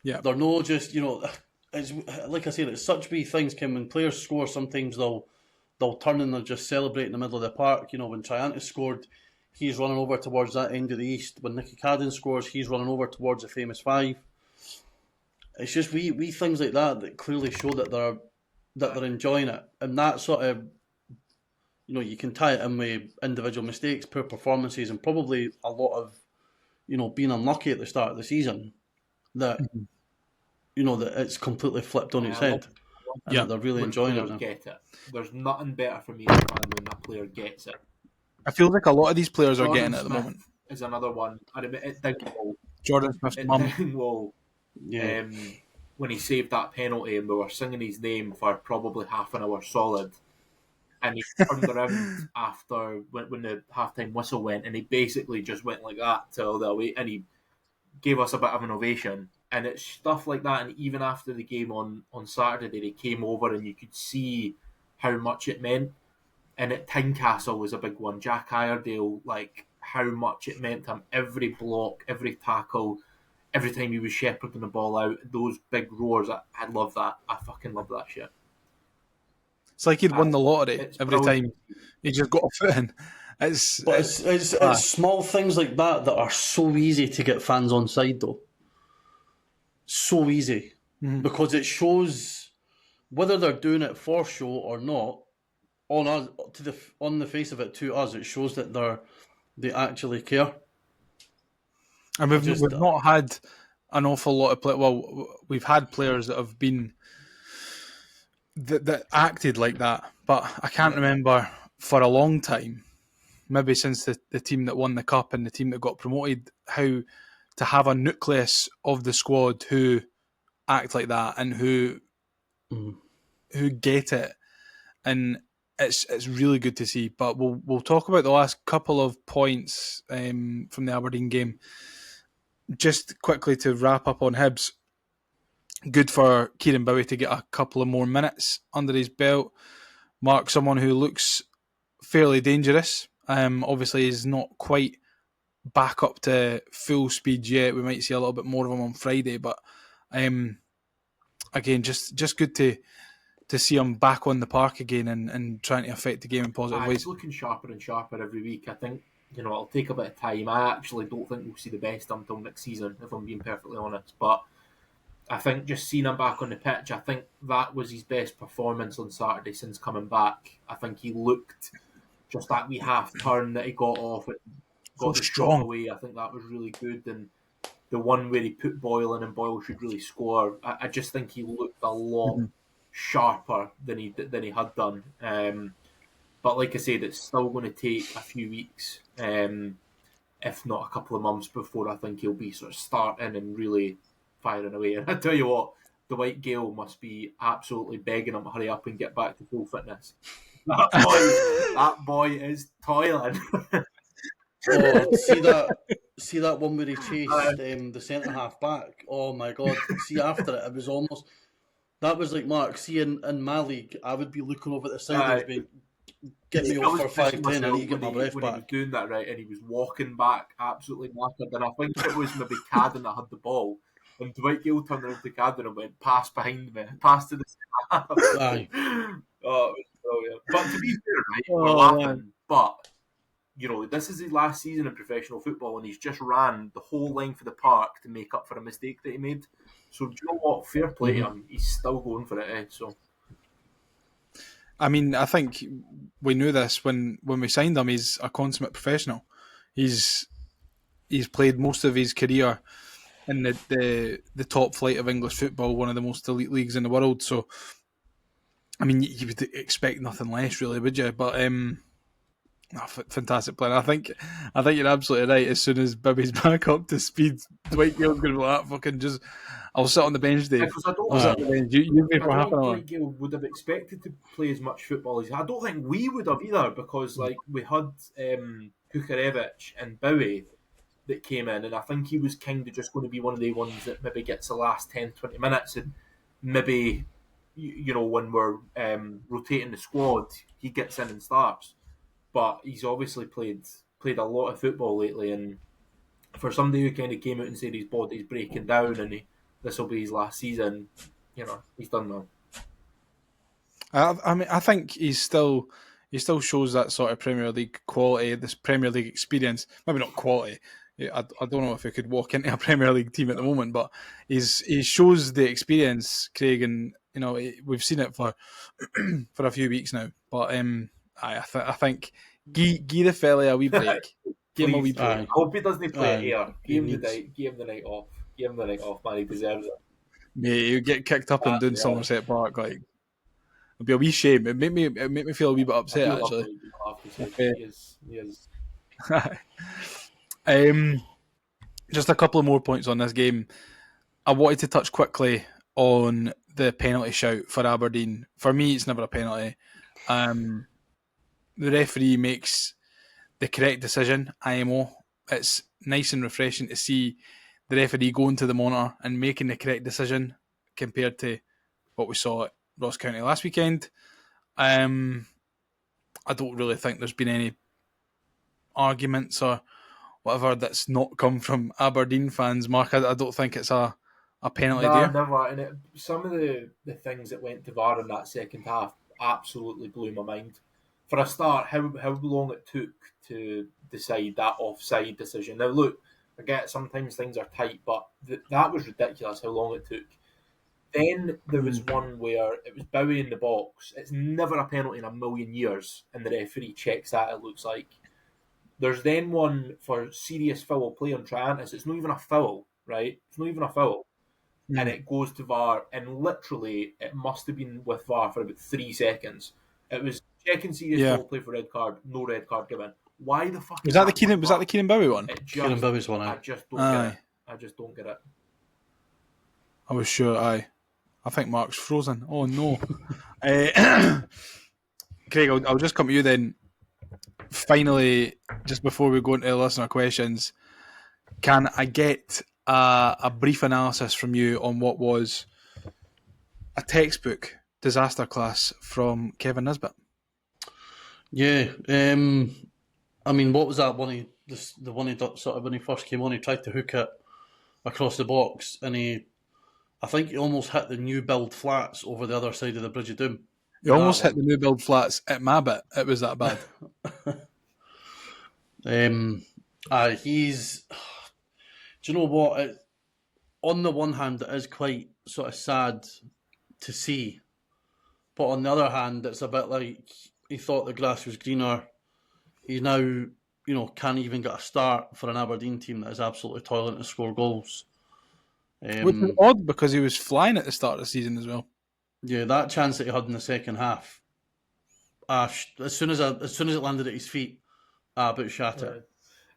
Yeah. They're not just, it's, like I said, it's such wee things. When players score, sometimes they'll turn and they'll just celebrate in the middle of the park. When Triantis scored, he's running over towards that end of the east. When Nicky Cadden scores, he's running over towards the famous 5. It's just wee things like that clearly show that they're enjoying it, and that sort of, you can tie it in with individual mistakes, poor performances, and probably a lot of, being unlucky at the start of the season. That that it's completely flipped on its head. Yeah, they're really enjoying it now. Get it. There's nothing better for me than when a player gets it. I feel like a lot of these players are getting it at the moment. Is another one. I admit it. Dingwall. Jordan Smith's mum. Dingwall. Yeah. When he saved that penalty, and we were singing his name for probably half an hour solid, and he turned around after when the halftime whistle went, and he basically just went like that till the away, and he gave us a bit of an ovation. And it's stuff like that. And even after the game on Saturday, he came over and you could see how much it meant. And at Tynecastle was a big one. Jack Iredale, like how much it meant to him. Every block, every tackle, every time he was shepherding the ball out, those big roars. I love that. I fucking love that shit. It's like he'd won the lottery every time he just got a foot in. It's small things like that are so easy to get fans on side, though. So easy. Mm-hmm. Because it shows whether they're doing it for show or not. On the face of it, to us, it shows that they actually care. And we've not had an awful lot of well, we've had players that have been that acted like that, but I can't remember for a long time maybe since the team that won the cup and the team that got promoted, how to have a nucleus of the squad who act like that and who get it, and it's really good to see. But we'll talk about the last couple of points from the Aberdeen game. Just quickly to wrap up on Hibs, good for Kieran Bowie to get a couple of more minutes under his belt. Marc, someone who looks fairly dangerous. Obviously, is not quite back up to full speed yet. We might see a little bit more of him on Friday, but again, just good to see him back on the park again and trying to affect the game in positive ways. He's looking sharper and sharper every week. I think, it'll take a bit of time. I actually don't think we'll see the best until next season, if I'm being perfectly honest. But I think just seeing him back on the pitch, I think that was his best performance on Saturday since coming back. I think he looked just that wee half turn that he got off, it got the shot away. I think that was really good. And the one where he put Boyle in and Boyle should really score, I just think he looked a lot sharper than he had done. But like I said, it's still going to take a few weeks, if not a couple of months, before I think he'll be sort of starting and really firing away. And I tell you what, the White Gale must be absolutely begging him to hurry up and get back to full fitness. That boy is toiling. See that one where he chased the centre half back. Oh my God! See after it was almost. That was like Mark. See in my league, I would be looking over at the side, being, get me off for 5-10, I need to get my breath when back. He was doing that right, and he was walking back absolutely knackered. And I think it was maybe Cadden that had the ball. And Dwight Gill turned around to Cadden and went, pass behind me, pass to the half. Aye. Oh, it was brilliant. But to be fair, right, we're laughing. But, this is his last season in professional football, and he's just ran the whole length of the park to make up for a mistake that he made. So, do you know what? Fair play to him. He's still going for it, So, I mean, I think we knew this when we signed him. He's a consummate professional. He's played most of his career in the top flight of English football, one of the most elite leagues in the world. So, I mean, you would expect nothing less, really, would you? But fantastic player. I think you're absolutely right. As soon as Bibby's back up to speed, Dwight Gale's going to be like, fucking just, I'll sit on the bench, Dave. I'll sit on the bench. You be for half an hour. Dwight Gale would have expected to play as much football as I don't think we would have either, because we had Kukarevich and Bowie that came in, and I think he was kind of just going to be one of the ones that maybe gets the last 10-20 minutes, and maybe when we're rotating the squad, he gets in and starts. But he's obviously played a lot of football lately, and for somebody who kind of came out and said his body's breaking down and this will be his last season, he's done well. I mean, I think he still shows that sort of Premier League quality, this Premier League experience. Maybe not quality. I don't know if he could walk into a Premier League team at the moment, but he shows the experience, Craig, and we've seen it for for a few weeks now. But I think give the fella a wee break. Give him a wee break. I hope he doesn't play at Ayr. Give him the night off. Give him the night off, man. He deserves it. Yeah, he'll get kicked up and doing Somerset Park. Like, it'll be a wee shame. It made me feel a wee bit upset, actually. He is. Just a couple of more points on this game. I wanted to touch quickly on the penalty shout for Aberdeen. For me, it's never a penalty. The referee makes the correct decision, IMO. It's nice and refreshing to see the referee going to the monitor and making the correct decision compared to what we saw at Ross County last weekend. I don't really think there's been any arguments or whatever that's not come from Aberdeen fans. Mark, I don't think it's a penalty there. Never. And some of the things that went to VAR in that second half absolutely blew my mind. For a start, how long it took to decide that offside decision. Now, look, I get sometimes things are tight, but that was ridiculous how long it took. Then there was one where it was Bowie in the box. It's never a penalty in a million years, and the referee checks that, it looks like. There's then one for serious foul play on Triantis. It's not even a foul, right? It's not even a foul. And it goes to VAR, and literally it must have been with VAR for about 3 seconds. It was checking serious foul play for red card, no red card given. Why the fuck Was is that the Mark Keenan? Was that the Butt? Keenan Bowie one? It Kieran just, Bowie's one, I aye. just don't Aye. get it. I just don't get it. I was sure. Aye. I think Mark's frozen. Oh no. Craig, I'll just come to you then. Finally, just before we go into the listener questions, can I get a brief analysis from you on what was a textbook disaster class from Kevin Nisbet? Yeah, I mean, what was that one? The one he did sort of when he first came on, he tried to hook it across the box, and I think he almost hit the new build flats over the other side of the Bridge of Doom. You almost hit the new build flats at my bit. It was that bad. He's. Do you know what? On the one hand, it is quite sort of sad to see, but on the other hand, it's a bit like he thought the grass was greener. He's now, can't even get a start for an Aberdeen team that is absolutely toiling to score goals. Which is odd because he was flying at the start of the season as well. Yeah, that chance that he had in the second half. As soon as it landed at his feet, about shat it.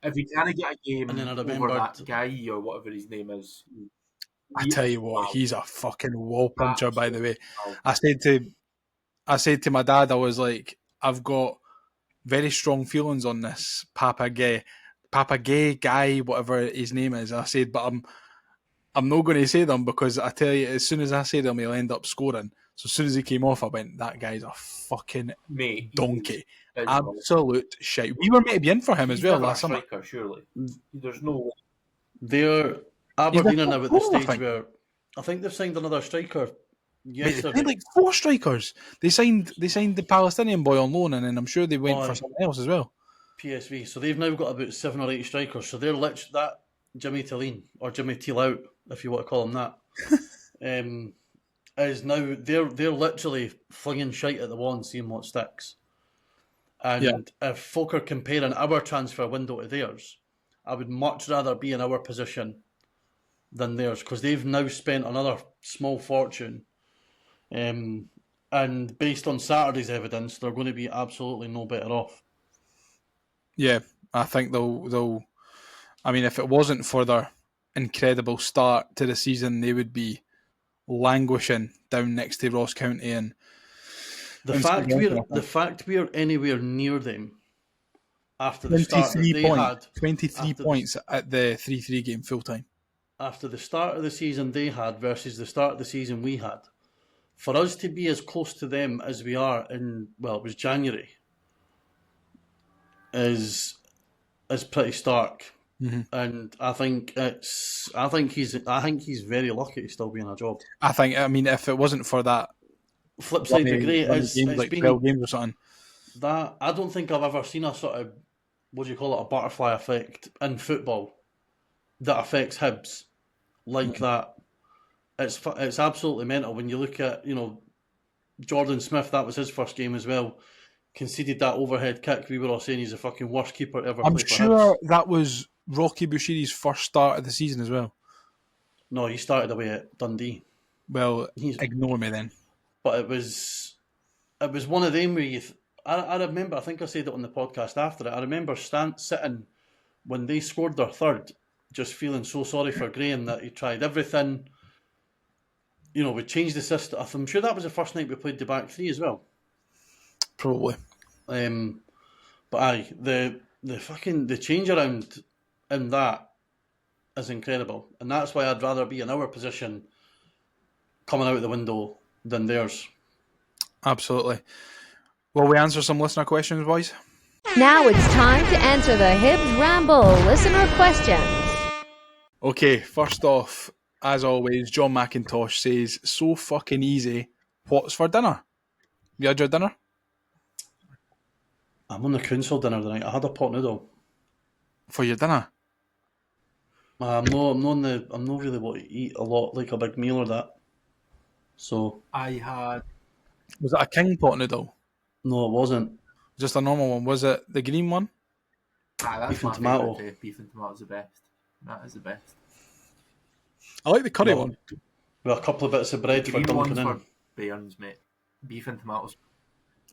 If he can't get a game And then I over remembered- that guy or whatever his name is, I tell you what, he's a fucking wall puncher. By the way, Wow. I said to my dad, I was like, I've got very strong feelings on this Papa Gay guy, whatever his name is. I said, but I'm not going to say them because I tell you, as soon as I say them, he'll end up scoring. So as soon as he came off, I went, that guy's a fucking Mate, donkey. is Absolute shite. We were meant to be in for him as he's well never a last summer. striker, surely. There's no. They're Aberdeen are now at the goal, I stage think. where I think they've signed another striker Mate, they yesterday. signed like 4 strikers. They signed the Palestinian boy on loan, and then I'm sure they went Aye. for someone else as well. PSV. So they've now got about 7 or 8 strikers. So they're literally that Jimmy Tillin or Jimmy Teal out, if you want to call him that. Is now they're literally flinging shite at the wall and seeing what sticks. And if folk are comparing our transfer window to theirs, I would much rather be in our position than theirs because they've now spent another small fortune. And based on Saturday's evidence, they're going to be absolutely no better off. Yeah, I think they'll. I mean, if it wasn't for their incredible start to the season, they would be languishing down next to Ross County and The fact we're anywhere near them after the start that 23 they points, had 23 after points at the 3-3 game full time. after the start of the season they had versus the start of the season we had, for us to be as close to them as we are it was January, is pretty stark. Mm-hmm. And I think he's very lucky to still be in a job. I mean, if it wasn't for that, Flip side of the grey, it's like been 12 games or something. that I don't think I've ever seen a sort of, what do you call it, a butterfly effect in football that affects Hibs like that. It's absolutely mental when you look at, Jordan Smith, that was his first game as well, conceded that overhead kick. We were all saying he's the fucking worst keeper to ever I'm play for sure Hibs. that was Rocky Bushiri's first start of the season as well. No, he started away at Dundee. Well, He's- ignore me then. But it was one of them where I remember, I think I said it on the podcast after it, I remember sitting when they scored their third, just feeling so sorry for Graham that he tried everything. We changed the system. I'm sure that was the first night we played the back three as well. Probably. But aye, the change around in that is incredible. And that's why I'd rather be in our position coming out of the window than theirs. Absolutely. Will we answer some listener questions, boys? Now it's time to answer the Hibs Ramble listener questions. Okay, first off, as always, John McIntosh says, so fucking easy. What's for dinner? You had your dinner? I'm on the council dinner tonight. I had a pot noodle. For your dinner? I'm not really what to eat a lot, like a big meal or that. So I had. Was it a king pot noodle? no, it wasn't. Just a normal one? Was it the green one? That's Beef my and tomato. favourite too. Beef and tomato's the best. That is the best. I like the curry No. one. With a couple of bits of bread for Green dunking ones in. for bairns, mate. Beef and tomatoes.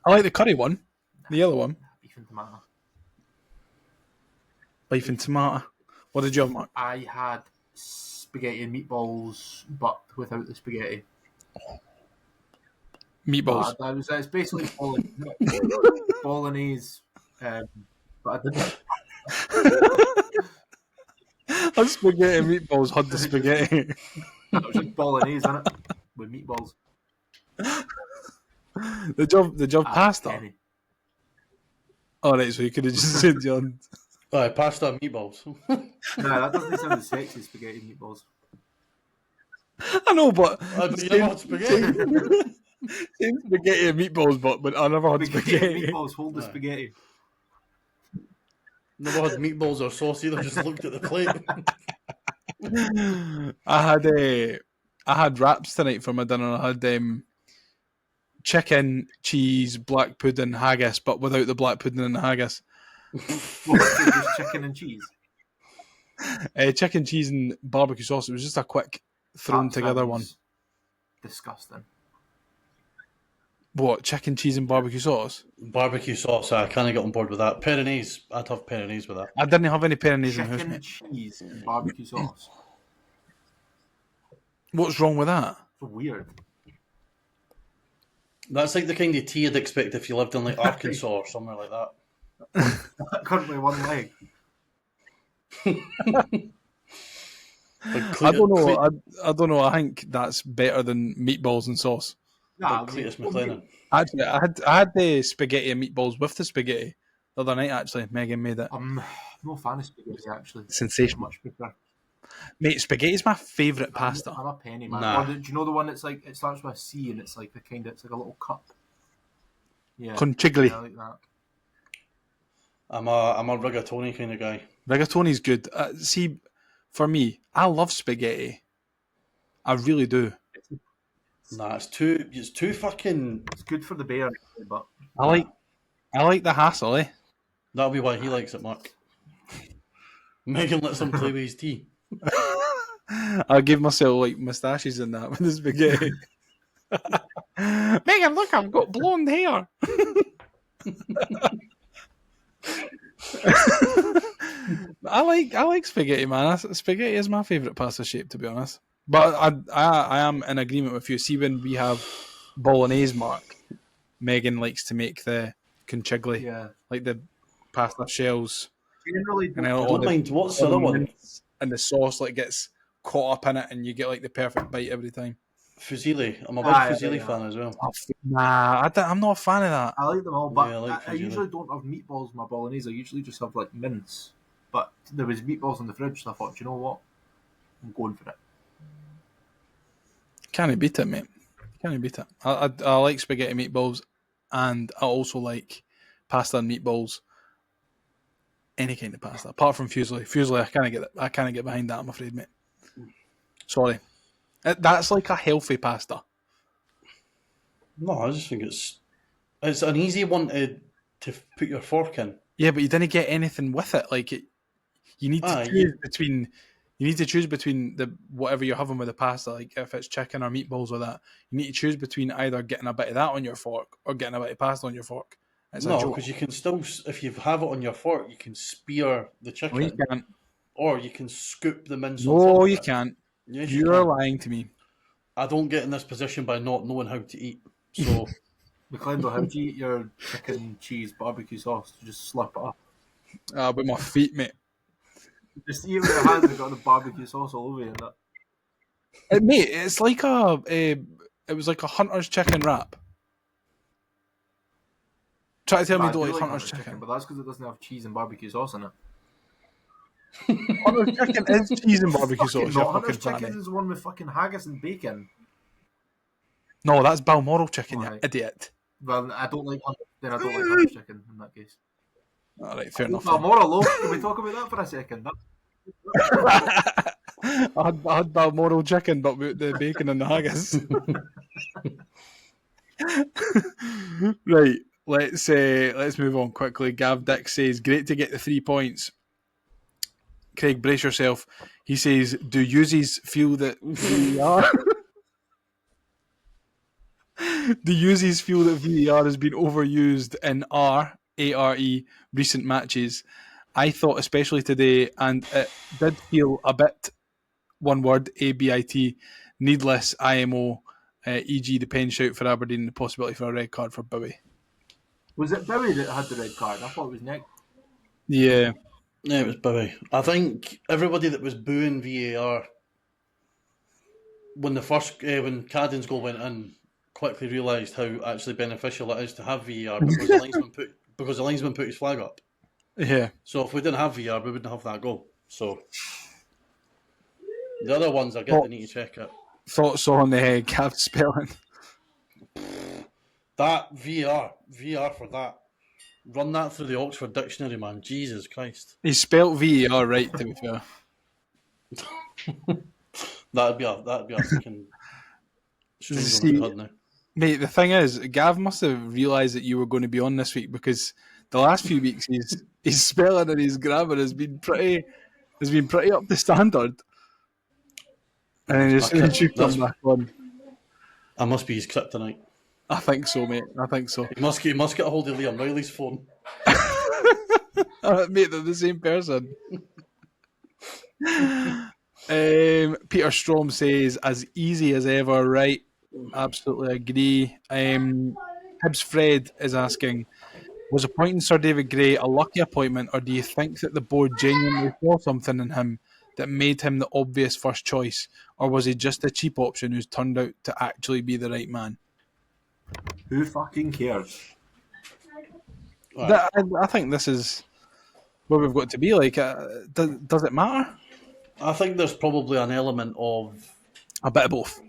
I like the curry one. The yellow one. Beef and tomato. Beef and tomato. What did you have, Mark? I had spaghetti and meatballs, but without the spaghetti. Meatballs. It's basically bolognese, but I didn't. Had spaghetti and meatballs, had the spaghetti. That was just bolognese, innit? With meatballs. The job pasta. Kenny. Alright, so you could have just said John. Aye, pasta and meatballs. No, that doesn't sound as sexy as spaghetti and meatballs. I know, but You never had spaghetti. same spaghetti and meatballs, but I never had Spaghetti and spaghetti. meatballs, hold the Aye. spaghetti. Never had meatballs or sauce either, just looked at the plate. I had wraps tonight for my dinner. I had chicken, cheese, black pudding, haggis, but without the black pudding and the haggis. Just chicken and cheese. Chicken, cheese, and barbecue sauce. It was just a quick thrown That together one. sounds disgusting. What, chicken, cheese, and barbecue sauce? Barbecue sauce, I can't get on board with that. Peronese, I'd have peronese with that. I didn't have any peronis in the house, Chicken, mate. cheese, and barbecue sauce. What's wrong with that? It's weird. That's like the kind of tea you'd expect if you lived in like Arkansas or somewhere like that. Currently one leg. Like I don't know. I don't know. I think that's better than meatballs and sauce. Nah, Cletus McLennan. Actually, I had the spaghetti and meatballs with the spaghetti the other night. Actually, Megan made it. I'm no fan of spaghetti, actually. Sensational. Much prefer. Mate, spaghetti's my favourite pasta. I'm a penny man. Nah. Do you know the one that's like it starts with a C and it's like the kind of it's like a little cup. Yeah, Conchigli. yeah, I like that. I'm a rigatoni kind of guy. Rigatoni's good. See, for me, I love spaghetti. I really do. Nah, it's too fucking. It's good for the bear, but I like the hassle, eh? That'll be why he likes it, Mark. Megan lets him play with his tea. I give myself like moustaches in that with the spaghetti. Megan, look, I've got blonde hair. I like spaghetti, man. Spaghetti is my favourite pasta shape, to be honest. But I am in agreement with you. See, when we have bolognese, Mark, Megan likes to make the conchigli, yeah. like the pasta shells, Generally, and I all don't the mind. What's the other one? and the sauce like gets caught up in it, and you get like the perfect bite every time. Fusilli. I'm a big fusilli yeah. fan as well. Nah, I'm not a fan of that. I like them all, but Yeah, I like I fusilli. usually don't have meatballs in my bolognese. I usually just have like mince. But there was meatballs in the fridge, so I thought, do you know what? I'm going for it. Can't beat it, mate. Can't beat it. I like spaghetti meatballs, and I also like pasta and meatballs. Any kind of pasta, apart from fusilli. Fusilli, I can't get behind that. I'm afraid, mate. Sorry, that's like a healthy pasta. No, I just think it's an easy one to put your fork in. Yeah, but you didn't get anything with it. Like you need to choose between. You need to choose between the whatever you're having with the pasta, like if it's chicken or meatballs or that. You need to choose between either getting a bit of that on your fork or getting a bit of pasta on your fork. It's a No, joke. because you can still, if you have it on your fork, you can spear the chicken, No, you can't. or you can scoop the mince. on top No, of you it. can't. Yes, you You're can. lying to me. I don't get in this position by not knowing how to eat. So McClendon, how do you eat your chicken, cheese, barbecue sauce? You just slurp it up. With my feet, mate. Just eat it with your hands and got the barbecue sauce all over you and that. Mate, it's like it was like a hunter's chicken wrap. Try to tell me I you don't do like like hunter's chicken. but that's because it doesn't have cheese and barbecue sauce in it. Hunter's chicken is cheese and barbecue sauce. You're Hunter's fucking chicken fanny. is the one with fucking haggis and bacon. No, that's Balmoral chicken, you Alright. idiot. Well, I don't like Hunter's chicken in that case. All right, fair enough. Balmoral, low. Can we talk about that for a second? I had Balmoral chicken, but with the bacon and the haggis. Right, let's move on quickly. Gav Dick says, "Great to get the 3 points." Craig, brace yourself. He says, "Do Uzis feel that VAR? Do Uzis feel that VAR has been overused in ARE recent matches? I thought, especially today, and it did feel a bit, one word, ABIT, needless, IMO, e.g. the pen shout for Aberdeen, the possibility for a red card for Bowie. Was it Bowie that had the red card? I thought it was Nick. Yeah. Yeah, it was Bowie. I think everybody that was booing VAR when when Cadden's goal went in quickly realised how actually beneficial it is to have VAR because the linesman put his flag up. Yeah. So if we didn't have VAR, we wouldn't have that goal. So the other ones, I get they need to check it. Thoughts on Gav spelling? That VAR for that. Run that through the Oxford Dictionary, man. Jesus Christ. He spelt VAR right, to be fair. That'd be a fucking strange See, one to heard now. Mate, the thing is, Gav must have realised that you were going to be on this week because the last few weeks his spelling and his grammar has been pretty up to standard. And as soon as you come back on, I must be his kryptonite. I think so, mate. I think so. He must get a hold of Liam Riley's phone. Mate, they're the same person. Peter Strom says, as easy as ever, right? Absolutely agree. Hibs Fred is asking, was appointing Sir David Gray a lucky appointment, or do you think that the board genuinely saw something in him that made him the obvious first choice, or was he just a cheap option who's turned out to actually be the right man? Who fucking cares? Right. I think this is where we've got to be. Like, does it matter? I think there's probably an element of A bit of both.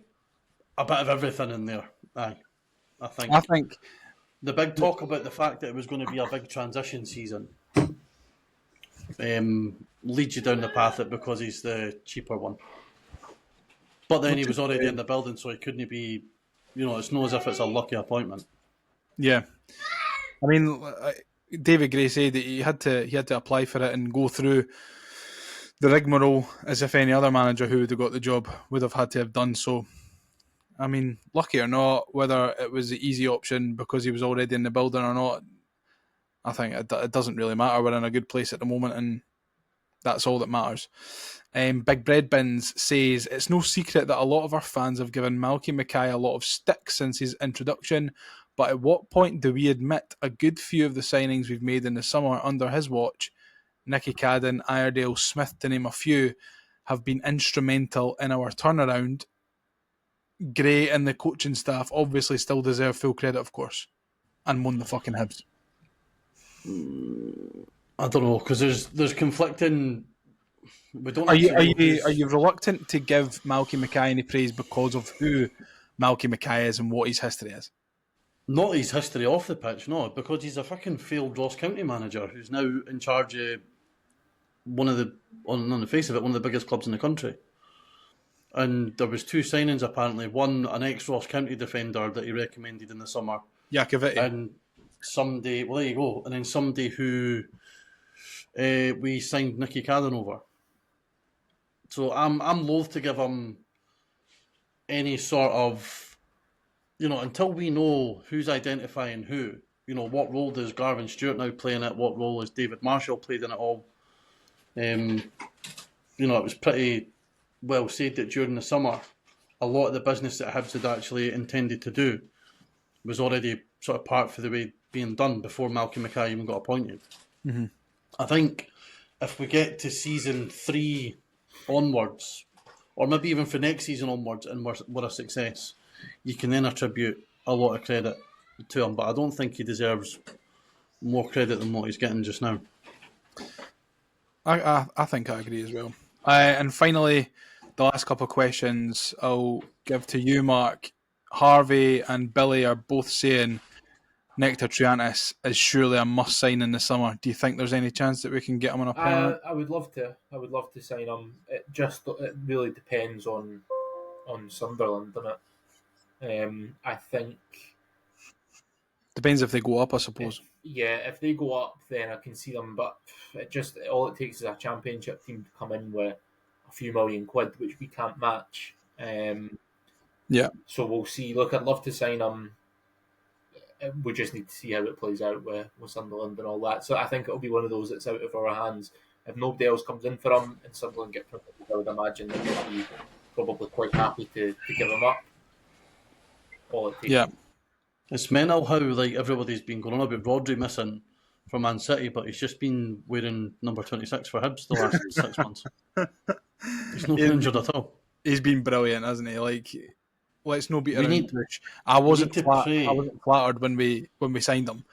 a bit of everything in there. Aye. I think the big talk about the fact that it was going to be a big transition season leads you down the path that because he's the cheaper one. But then he was already in the building, so he couldn't be. It's not as if it's a lucky appointment. Yeah, I mean, David Gray said that he had to apply for it and go through the rigmarole as if any other manager who would have got the job would have had to have done so. I mean, lucky or not, whether it was the easy option because he was already in the building or not, I think it doesn't really matter. We're in a good place at the moment, and that's all that matters. Big Bread Bins says, it's no secret that a lot of our fans have given Malky Mackay a lot of stick since his introduction, but at what point do we admit a good few of the signings we've made in the summer under his watch, Nicky Cadden, Iredale, Smith to name a few, have been instrumental in our turnaround? Gray and the coaching staff obviously still deserve full credit, of course, and won the fucking Hibs. I don't know, because there's conflicting. We don't. Are you reluctant to give Malky Mackay any praise because of who Malky Mackay is and what his history is? Not his history off the pitch, no, because he's a fucking failed Ross County manager who's now in charge of on the face of it, one of the biggest clubs in the country. And there was two signings apparently. One, an ex-Ross County defender that he recommended in the summer. Yakoviti. And somebody, well, there you go. And then somebody who we signed Nicky Cadden over. So I'm loath to give him any sort of, until we know who's identifying who. What role does Garvin Stewart now play in it? What role has David Marshall played in it all? It was pretty well said that during the summer, a lot of the business that Hibs had actually intended to do was already sort of part for the way being done before Malky Mackay even got appointed. Mm-hmm. I think if we get to season 3 onwards, or maybe even for next season onwards, and we're a success, you can then attribute a lot of credit to him. But I don't think he deserves more credit than what he's getting just now. I think I agree as well. And finally, the last couple of questions I'll give to you, Mark. Harvey and Billy are both saying Nectar Triantis is surely a must sign in the summer. Do you think there's any chance that we can get him on a panel? I would love to. I would love to sign him. It really depends on Sunderland, doesn't it? I think depends if they go up, I suppose. If they go up, then I can see them. But all it takes is a championship team to come in with a few million quid, which we can't match. So we'll see. Look, I'd love to sign him. we just need to see how it plays out with Sunderland and all that. So I think it'll be one of those that's out of our hands. If nobody else comes in for him and Sunderland get promoted, I would imagine that they'll be probably quite happy to give him up. All it takes. Yeah. It's mental how like everybody's been going on about Rodri missing from Man City, but he's just been wearing number 26 for Hibs the last 6 months. He's not been injured at all. He's been brilliant, hasn't he? Like, let's no beat We around need- the bush. I wasn't to pray. flattered when we signed him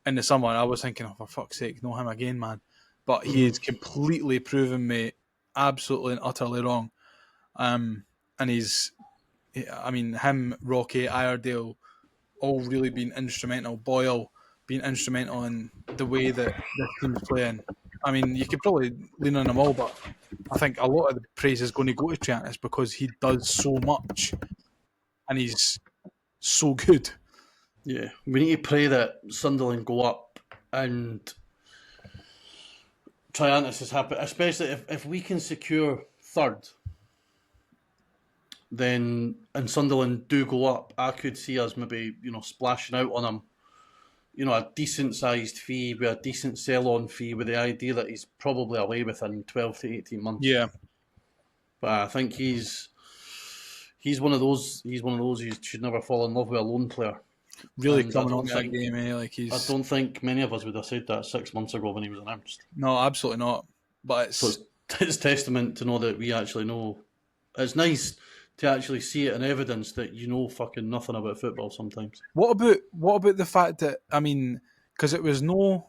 in the summer. I was thinking, oh, for fuck's sake, no him again, man. But he has completely proven me absolutely and utterly wrong. And him, Rocky, Iredale, all really been instrumental. Boyle being instrumental in the way that this team's playing. I mean, you could probably lean on them all, but I think a lot of the praise is going to go to Triantis because he does so much and he's so good. Yeah, we need to pray that Sunderland go up and Triantis is happy, especially if we can secure third. Then and Sunderland do go up, I could see us maybe splashing out on him, a decent sized fee with a decent sell on fee with the idea that he's probably away within 12 to 18 months. Yeah, but I think he's one of those. He's one of those you should never fall in love with a lone player. really And coming on that game, eh? Like I don't think many of us would have said that 6 months ago when he was announced. No, absolutely not. But So it's testament to know that we actually know. It's nice to actually see it in evidence that you know fucking nothing about football sometimes. What about the fact that, I mean, because it was no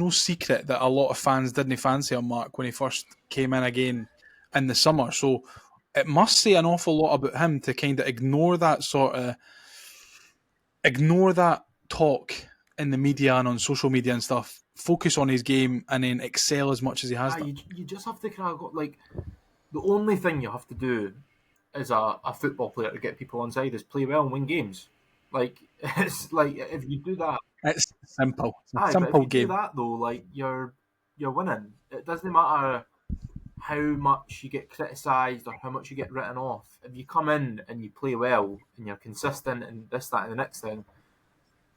secret that a lot of fans didn't fancy him, Mark, when he first came in again in the summer. So it must say an awful lot about him to kind of ignore that talk in the media and on social media and stuff. Focus on his game and then excel as much as he has done. You just have to kind of go, like, the only thing you have to do as a football player to get people on side is play well and win games. Like, it's like if you do that, It's simple. It's a but simple if you game. do that though, like you're winning. It doesn't matter how much you get criticised or how much you get written off. If you come in and you play well and you're consistent and this, that, and the next thing,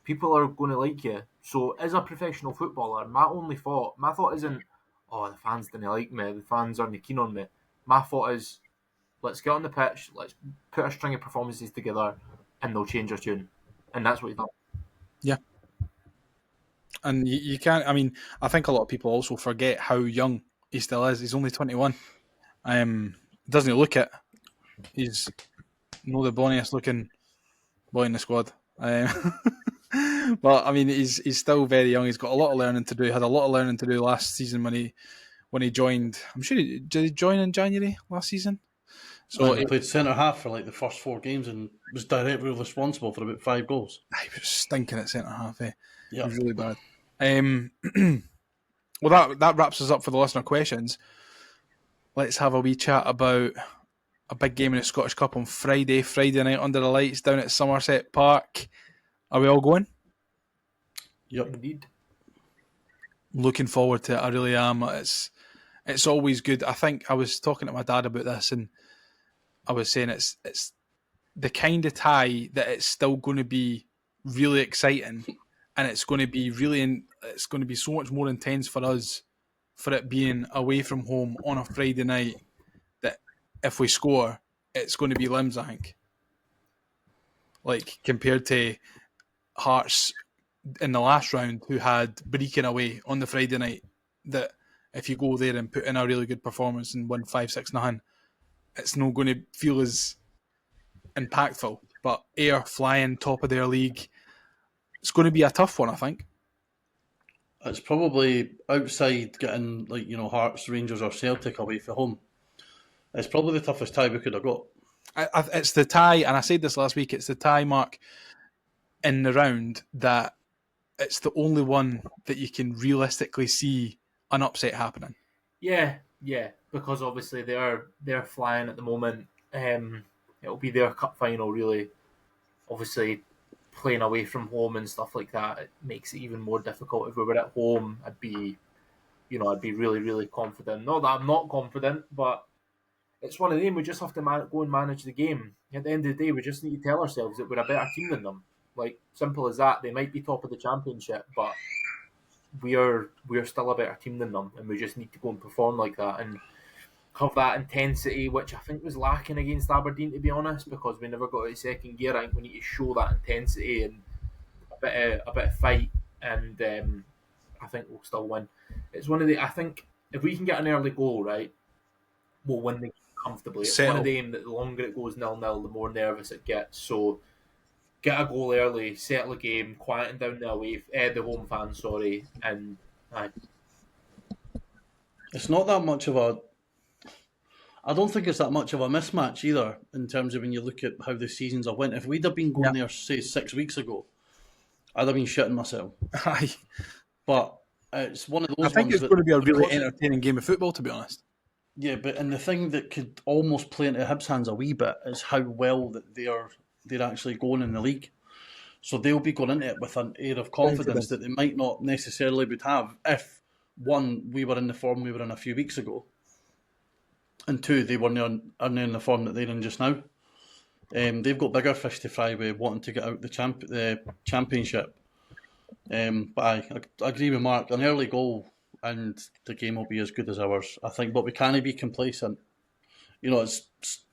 people are going to like you. So, as a professional footballer, my thought isn't, oh, the fans didn't like me, the fans aren't keen on me. My thought is, let's get on the pitch, let's put a string of performances together, and they'll change our tune. And that's what he's done. Yeah. And you can't, I mean, I think a lot of people also forget how young he still is. He's only 21. Doesn't he look it? He's not the bonniest looking boy in the squad. But I mean, he's still very young. He's got a lot of learning to do. He had a lot of learning to do last season when he joined. I'm sure did he join in January last season? So he played centre half for like the first 4 games and was directly responsible for about 5 goals. He was stinking at centre half. Yeah, It was really bad. Well, that wraps us up for the listener questions. Let's have a wee chat about a big game in the Scottish Cup on Friday night under the lights down at Somerset Park. Are we all going? Yep. Indeed. Looking forward to it. I really am. It's always good. I think I was talking to my dad about this, and I was saying it's the kind of tie that it's still going to be really exciting, and it's going to be so much more intense for us for it being away from home on a Friday night. That if we score, it's going to be limbs, I think. Like compared to Hearts in the last round, who had Brecon away on the Friday night, that if you go there and put in a really good performance and win 5-6-0, it's not going to feel as impactful. But Ayr flying top of their league, it's going to be a tough one, I think. It's probably outside getting Hearts, Rangers or Celtic away from home. It's probably the toughest tie we could have got. It's the tie, and I said this last week, it's the tie, Mark, in the round that it's the only one that you can realistically see an upset happening. Yeah, because obviously they're flying at the moment. It'll be their cup final, really. Obviously, playing away from home and stuff like that, it makes it even more difficult. If we were at home, I'd be really, really confident. Not that I'm not confident, but it's one of them. We just have to go and manage the game. At the end of the day, we just need to tell ourselves that we're a better team than them. Like, simple as that. They might be top of the championship, but we're still a better team than them, and we just need to go and perform like that and have that intensity, which I think was lacking against Aberdeen, to be honest, because we never got out of second gear. I think we need to show that intensity and a bit of fight, and I think we'll still win. It's one of the. I think if we can get an early goal, right, we'll win the game comfortably. It's one of them that the longer it goes 0-0, the more nervous it gets. So get a goal early, settle the game, quieten down the home fans, and it's not that much of a. I don't think it's that much of a mismatch either in terms of when you look at how the seasons have went. If we'd have been going there, say, 6 weeks ago, I'd have been shitting myself. Aye. But it's one of those. I think it's going to be a really entertaining game of football, to be honest. Yeah, and the thing that could almost play into Hibs' hands a wee bit is how well that they're actually going in the league. So they'll be going into it with an air of confidence that they might not necessarily would have if, one, we were in the form we were in a few weeks ago, and two, they weren't in the form that they're in just now. They've got bigger fish to fry with wanting to get out the championship. But I agree with Mark. An early goal and the game will be as good as ours, I think. But we can't be complacent. It's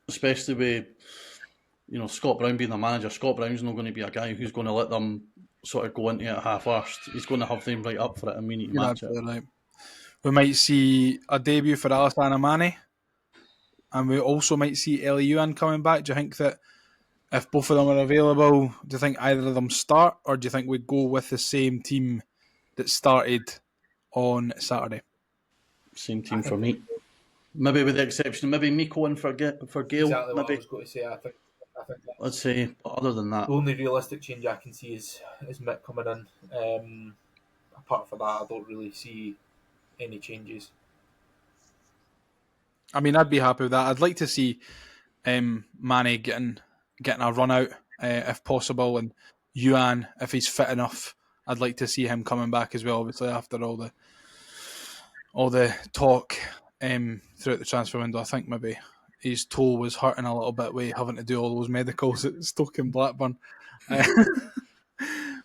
especially with Scott Brown being the manager. Scott Brown's not going to be a guy who's going to let them sort of go into it half-arsed. He's going to have them right up for it, and we need to match it. Right. We might see a debut for Alassane Mane, and we also might see Ayr coming back. Do you think that if both of them are available, do you think either of them start, or do you think we go with the same team that started on Saturday? Same team for me. Maybe with the exception, maybe Miko in for Gale. Exactly what maybe. I was going to say. I think Let's say, but other than that, the only realistic change I can see is Mick coming in. Apart from that, I don't really see any changes. I mean, I'd be happy with that. I'd like to see Mane getting a run out if possible, and Yuan, if he's fit enough, I'd like to see him coming back as well. Obviously, after all the talk throughout the transfer window, I think maybe his toe was hurting a little bit with having to do all those medicals at Stoke and Blackburn.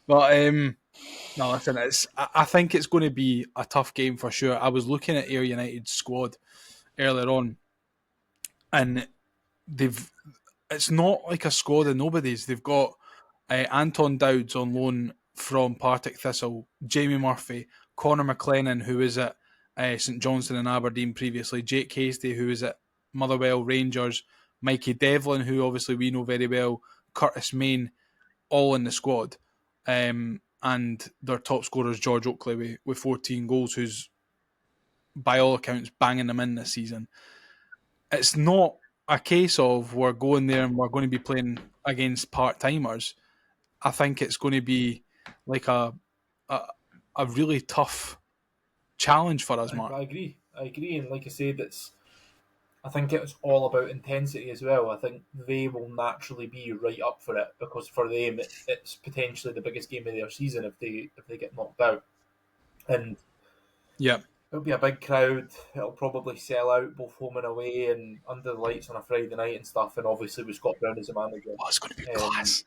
But no, listen, I think it's going to be a tough game for sure. I was looking at Ayr United's squad earlier on, and it's not like a squad of nobodies. They've got Anton Dowds on loan from Partick Thistle, Jamie Murphy, Connor McLennan, who was at St Johnstone and Aberdeen previously, Jake Hasty, who was at Motherwell, Rangers, Mikey Devlin, who obviously we know very well, Curtis Main, all in the squad. And their top scorer is George Oakley with 14 goals, who's by all accounts banging them in this season. It's not a case of we're going there and we're going to be playing against part-timers. I think it's going to be like a really tough challenge for us, Mark. I agree, and like I said, I think it's all about intensity as well. I think they will naturally be right up for it because for them it's potentially the biggest game of their season if they get knocked out, and yeah, it'll be a big crowd. It'll probably sell out both home and away and under the lights on a Friday night and stuff. And obviously with Scott Brown as a manager, it's going to be class.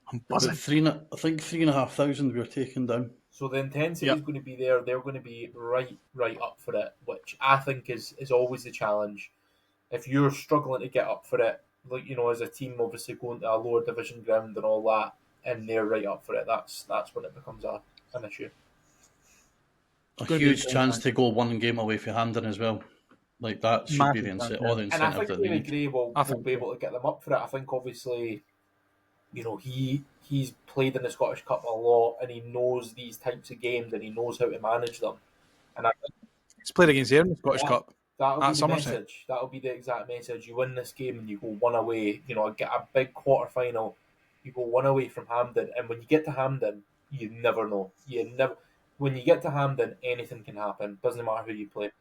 I'm buzzing. I think 3,500 we were taken down. So the intensity is going to be there. They're going to be right up for it, which I think is always the challenge. If you're struggling to get up for it, like as a team, obviously going to a lower division ground and all that, and they're right up for it, that's when it becomes an issue. A huge chance to go one game away from Hampden as well. Like that should be the incentive. And I think David Gray will be able to get them up for it. I think obviously, he's played in the Scottish Cup a lot, and he knows these types of games, and he knows how to manage them. And I think he's played against Ayr in the Scottish Cup. That'll be the message. That'll be the exact message. You win this game and you go one away. Get a big quarter final. You go one away from Hampden, and when you get to Hampden, you never know. When you get to Hampden, anything can happen. Doesn't matter who you play.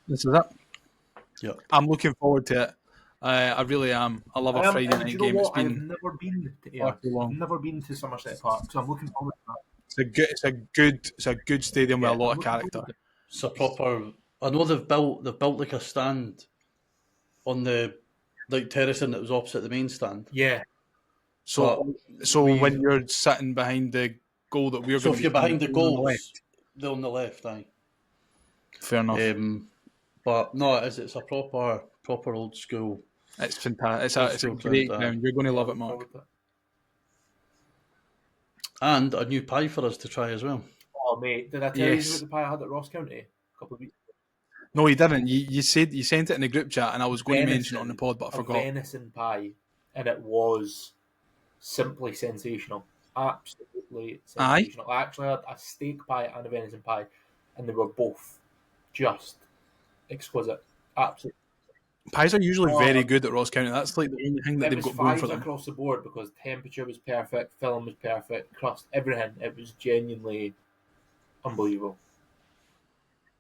This is it. Yeah, I'm looking forward to it. I really am. I love a Friday night game. I've never been to Ayr. I've never been to Somerset Park, so I'm looking forward to that. It's a good stadium with a lot of character. It's a proper. I know they've built like a stand on the terracing that was opposite the main stand. Yeah. So when you're sitting behind the goal that we're So going if to you're behind the on goals, left. they're on the left, aye. Fair enough. But no, it's a proper old school. It's fantastic. It's a school great ground, ground. You're going to love it, Mark. And a new pie for us to try as well. Oh, mate, did I tell Yes. you about the pie I had at Ross County a couple of weeks ago? No, you didn't. You said you sent it in the group chat, and I was going to mention it on the pod, but I A forgot. venison pie, and it was simply sensational. Absolutely sensational. I actually had a steak pie and a venison pie, and they were both just exquisite. Absolutely. Pies are usually very good at Ross County. That's like the only thing that they've got going for them. Across the board because temperature was perfect, filling was perfect, crust, everything. It was genuinely unbelievable.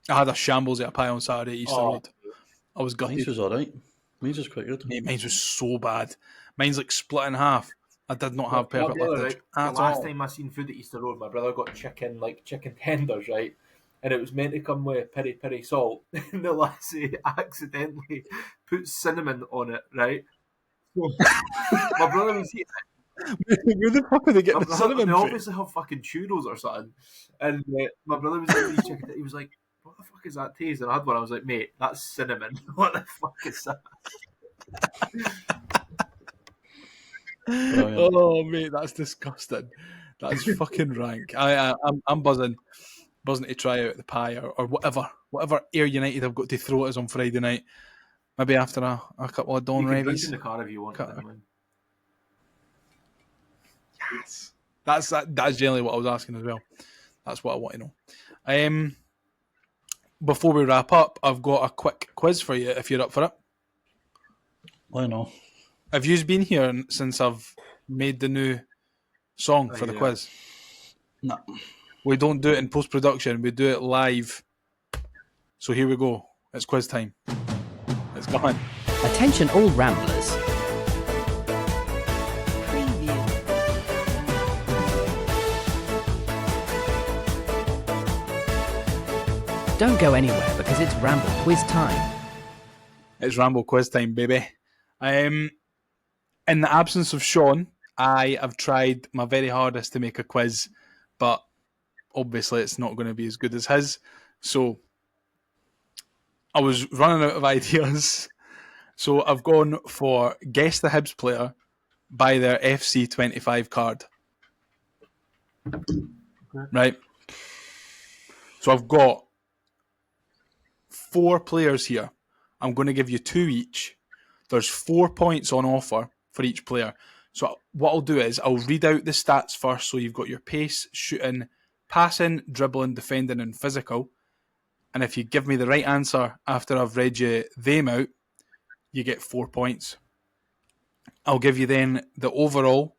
I had a shambles at a pie on Saturday at Easter Road. I was gutted. Mine was alright. Mine was quite good. Mate, mine was so bad. Mine's like split in half. I did not have perfect liftage at the last all. time I seen food at Easter Road, my brother got chicken tenders, right? And it was meant to come with peri peri salt. And the lassie accidentally put cinnamon on it, right? So, my brother was eating it. Where the fuck are they getting the cinnamon They from? obviously have fucking churros or something. And my brother was eating these chicken. He was like, "What the fuck is that taste?" And I had one. I was like, "Mate, that's cinnamon. What the fuck is that?" Oh, mate, that's disgusting. That's fucking rank. I'm buzzing to try out the pie or whatever Ayr United have got to throw at us on Friday night. Maybe after a couple of Don You can drink Revies. in the car if you want. Yes, that's generally what I was asking as well. That's what I want to know. Before we wrap up, I've got a quick quiz for you if you're up for it. I know. Have you been here since I've made the new song for the quiz? No. We don't do it in post-production. We do it live. So here we go. It's quiz time. It's gone. Attention all ramblers. Don't go anywhere because it's Ramble quiz time. It's Ramble quiz time, baby. In the absence of Sean, I have tried my very hardest to make a quiz, but obviously it's not going to be as good as his. So I was running out of ideas. So I've gone for guess the Hibs player by their FC25 card. Right? So I've got 4 players here. I'm going to give you 2 each. There's 4 points on offer for each player. So what I'll do is I'll read out the stats first. So you've got your pace, shooting, passing, dribbling, defending, and physical. And if you give me the right answer after I've read you them out, you get 4 points. I'll give you then the overall.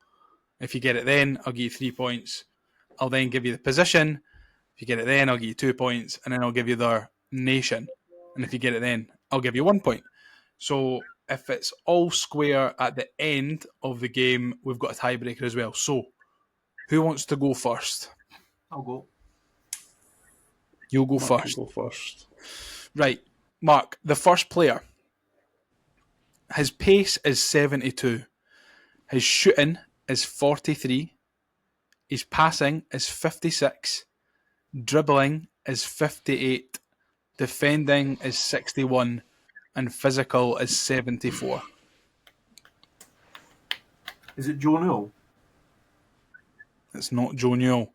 If you get it then, I'll give you 3 points. I'll then give you the position. If you get it then, I'll give you 2 points. And then I'll give you their nation. And if you get it then, I'll give you 1 point. So if it's all square at the end of the game, we've got a tiebreaker as well. So who wants to go first? I'll go. You'll go Mark first. will go first. Right. Mark, the first player. His pace is 72. His shooting is 43. His passing is 56. Dribbling is 58. Defending is 61. And physical is 74. Is it Joe Newell? It's not Joe Newell.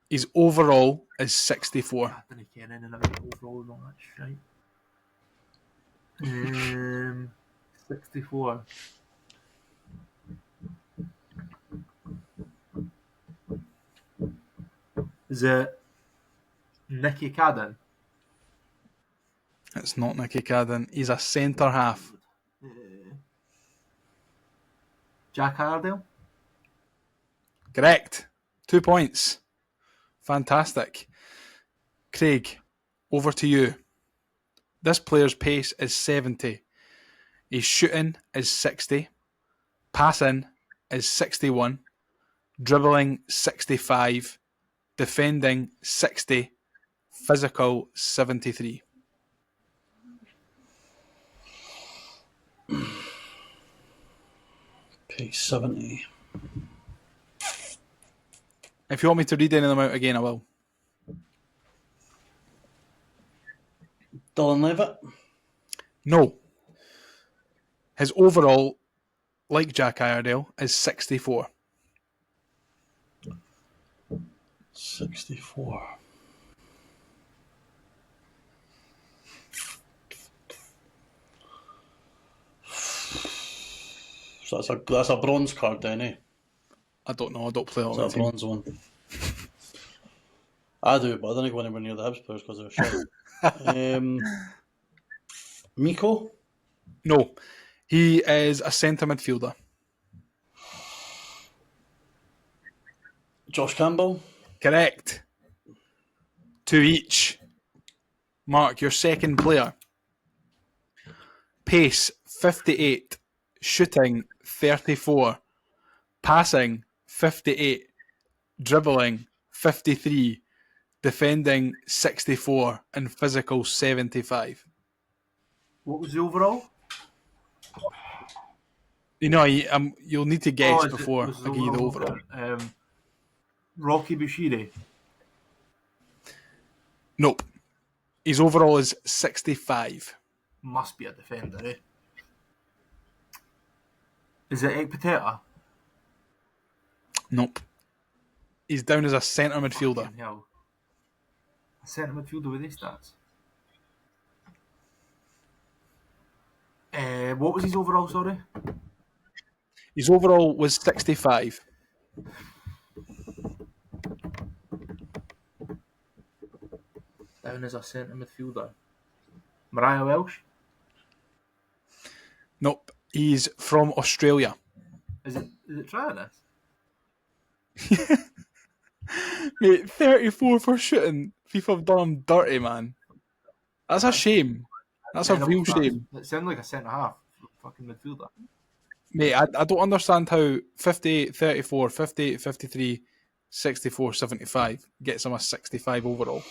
His overall is 64. I didn't get in and out overall and all that shit. 64. Is it Nicky Cadden? It's not Nicky Cadden. He's a centre half. Jack Iredale? Correct. 2 points. Fantastic. Craig, over to you. This player's pace is 70. His shooting is 60. Passing is 61. Dribbling 65. Defending 60. Physical 73. Pace 70. If you want me to read any of them out again, I will. Dylan Levitt. No. His overall, like Jack Iredale, is 64. 64. So that's a bronze card then, eh? I don't know. I don't play all Is the that a team. bronze one? I do, but I don't go anywhere near the Hibs players because they're shit. Miko? No. He is a centre midfielder. Josh Campbell? Correct. 2 each. Mark, your second player. Pace 58. Shooting 34. Passing 58. Dribbling 53. Defending 64. And physical 75. What was the overall? You know, you'll need to guess is it- before was I give you the overall. Rocky Bashiri. Nope. His overall is 65. Must be a defender, eh? Is it Ekpateta? Nope. He's down as a centre midfielder. Fucking hell. A centre midfielder with these stats. What was his overall, sorry? His overall was 65. Down as a centre midfielder. Mariah Welsh? Nope. He's from Australia. Is it Trianis? Mate, 34 for shooting. FIFA have done him dirty, man. That's a shame. That's a real shame. It sounded like a centre half. Fucking midfielder. Mate, I don't understand how 58, 34, 58, 53, 64, 75 gets him a 65 overall.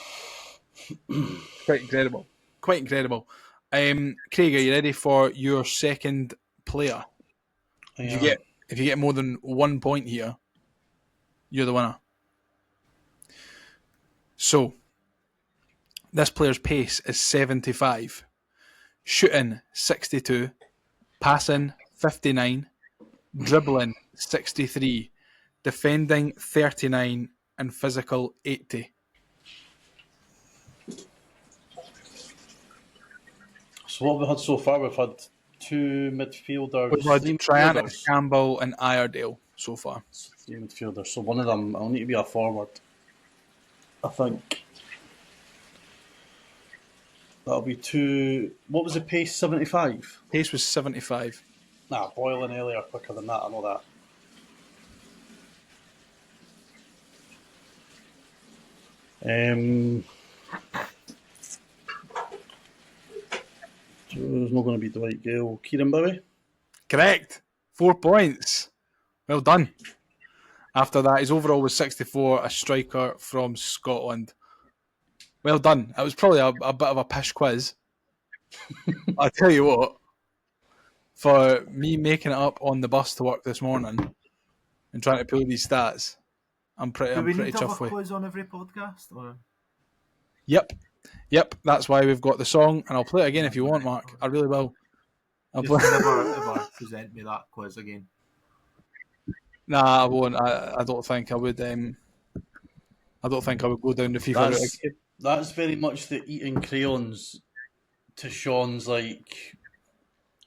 Quite incredible. Quite incredible. Craig, are you ready for your second player? If you get more than 1 point here, you're the winner. So, this player's pace is 75, shooting 62, passing 59, dribbling 63, defending 39, and physical 80. So what we had so far, we've had 2 midfielders. We've had 3 Triana, midfielders. Campbell, and Iredale so far. 3 midfielders. So one of them, I'll need to be a forward. I think. That'll be 2. What was the pace? 75? Pace was 75. Nah, Boyle and Ellie are quicker than that, I know that. So there's not going to be Dwight Gale. Kieran Bowie? Correct. 4 points. Well done. After that, his overall was 64, a striker from Scotland. Well done. It was probably a bit of a pish quiz. I tell you what, for me making it up on the bus to work this morning and trying to pull these stats, I'm pretty Do we need to have chuffed a with. quiz on every podcast? Or? Yep. That's why we've got the song, and I'll play it again if you want, Mark. I really will. I'll Just play. never ever present me that quiz again. Nah, I won't. I don't think I would. I don't think I would go down the FIFA route again. That's very much the eating crayons to Sean's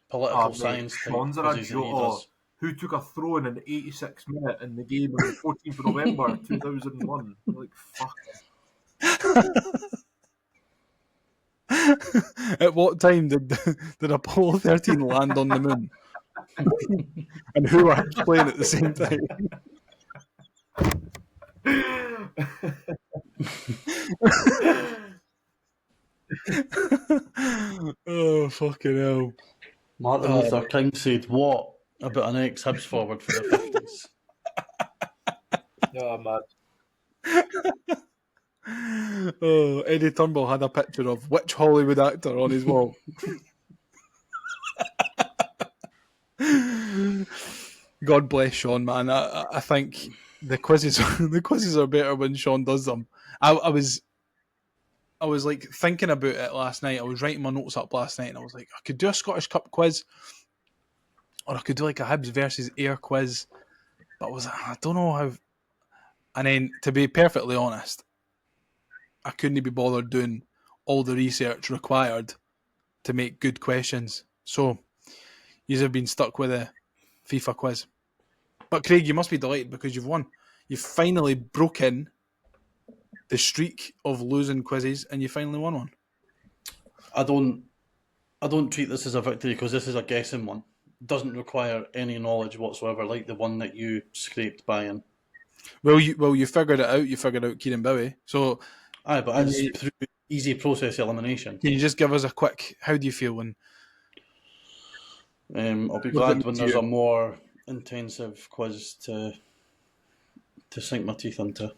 political science type Sean's are a quizzes that he joke. does. Who took a throw in the 86th minute in the game on the 14th of November 2001? Like, fuck. At what time did Apollo 13 land on the moon? And who were playing at the same time? Oh, fucking hell. Martin Luther King said, what about an ex-Hibs forward for the 50s? Oh, mad. Oh, Eddie Turnbull had a picture of which Hollywood actor on his wall. God bless Sean, man. I think the quizzes the quizzes are better when Sean does them. I was like thinking about it last night. I was writing my notes up last night, and I was like, I could do a Scottish Cup quiz, or I could do like a Hibs versus Ayr quiz. But I don't know how. And then, to be perfectly honest, I couldn't be bothered doing all the research required to make good questions. So, you have been stuck with a FIFA quiz. But Craig, you must be delighted because you've won. You've finally broken the streak of losing quizzes, and you finally won one. I don't treat this as a victory because this is a guessing one. It doesn't require any knowledge whatsoever, like the one that you scraped by in. Well, you figured it out. You figured out Kieran Bowie. So, but it's through easy process elimination. Can you just give us a quick? How do you feel when? I'll be glad when there's a more intensive quiz to sink my teeth into.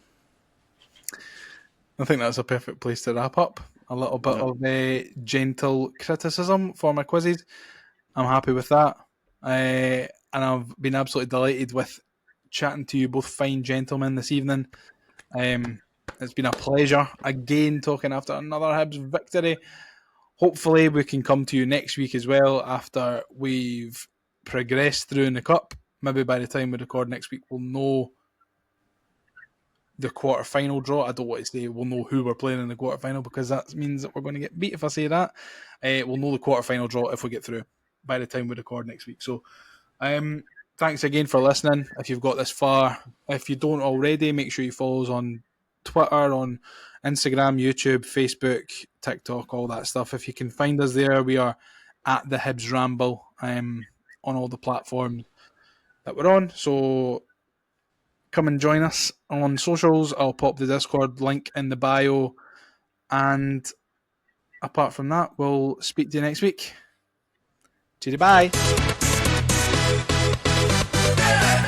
I think that's a perfect place to wrap up. A little bit of gentle criticism for my quizzes. I'm happy with that. And I've been absolutely delighted with chatting to you both fine gentlemen this evening. It's been a pleasure again talking after another Hibs victory. Hopefully we can come to you next week as well after we've progressed through in the Cup. Maybe by the time we record next week we'll know the quarter-final draw. I don't want to say we'll know who we're playing in the quarter-final because that means that we're going to get beat if I say that. We'll know the quarter-final draw if we get through by the time we record next week. So thanks again for listening. If you've got this far, if you don't already, make sure you follow us on Twitter, on Instagram, YouTube, Facebook, TikTok, all that stuff. If you can find us there, we are at the Hibs Ramble on all the platforms that we're on. So come and join us on socials. I'll pop the Discord link in the bio. And apart from that, we'll speak to you next week. Cheery bye.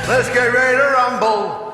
Let's get ready to rumble.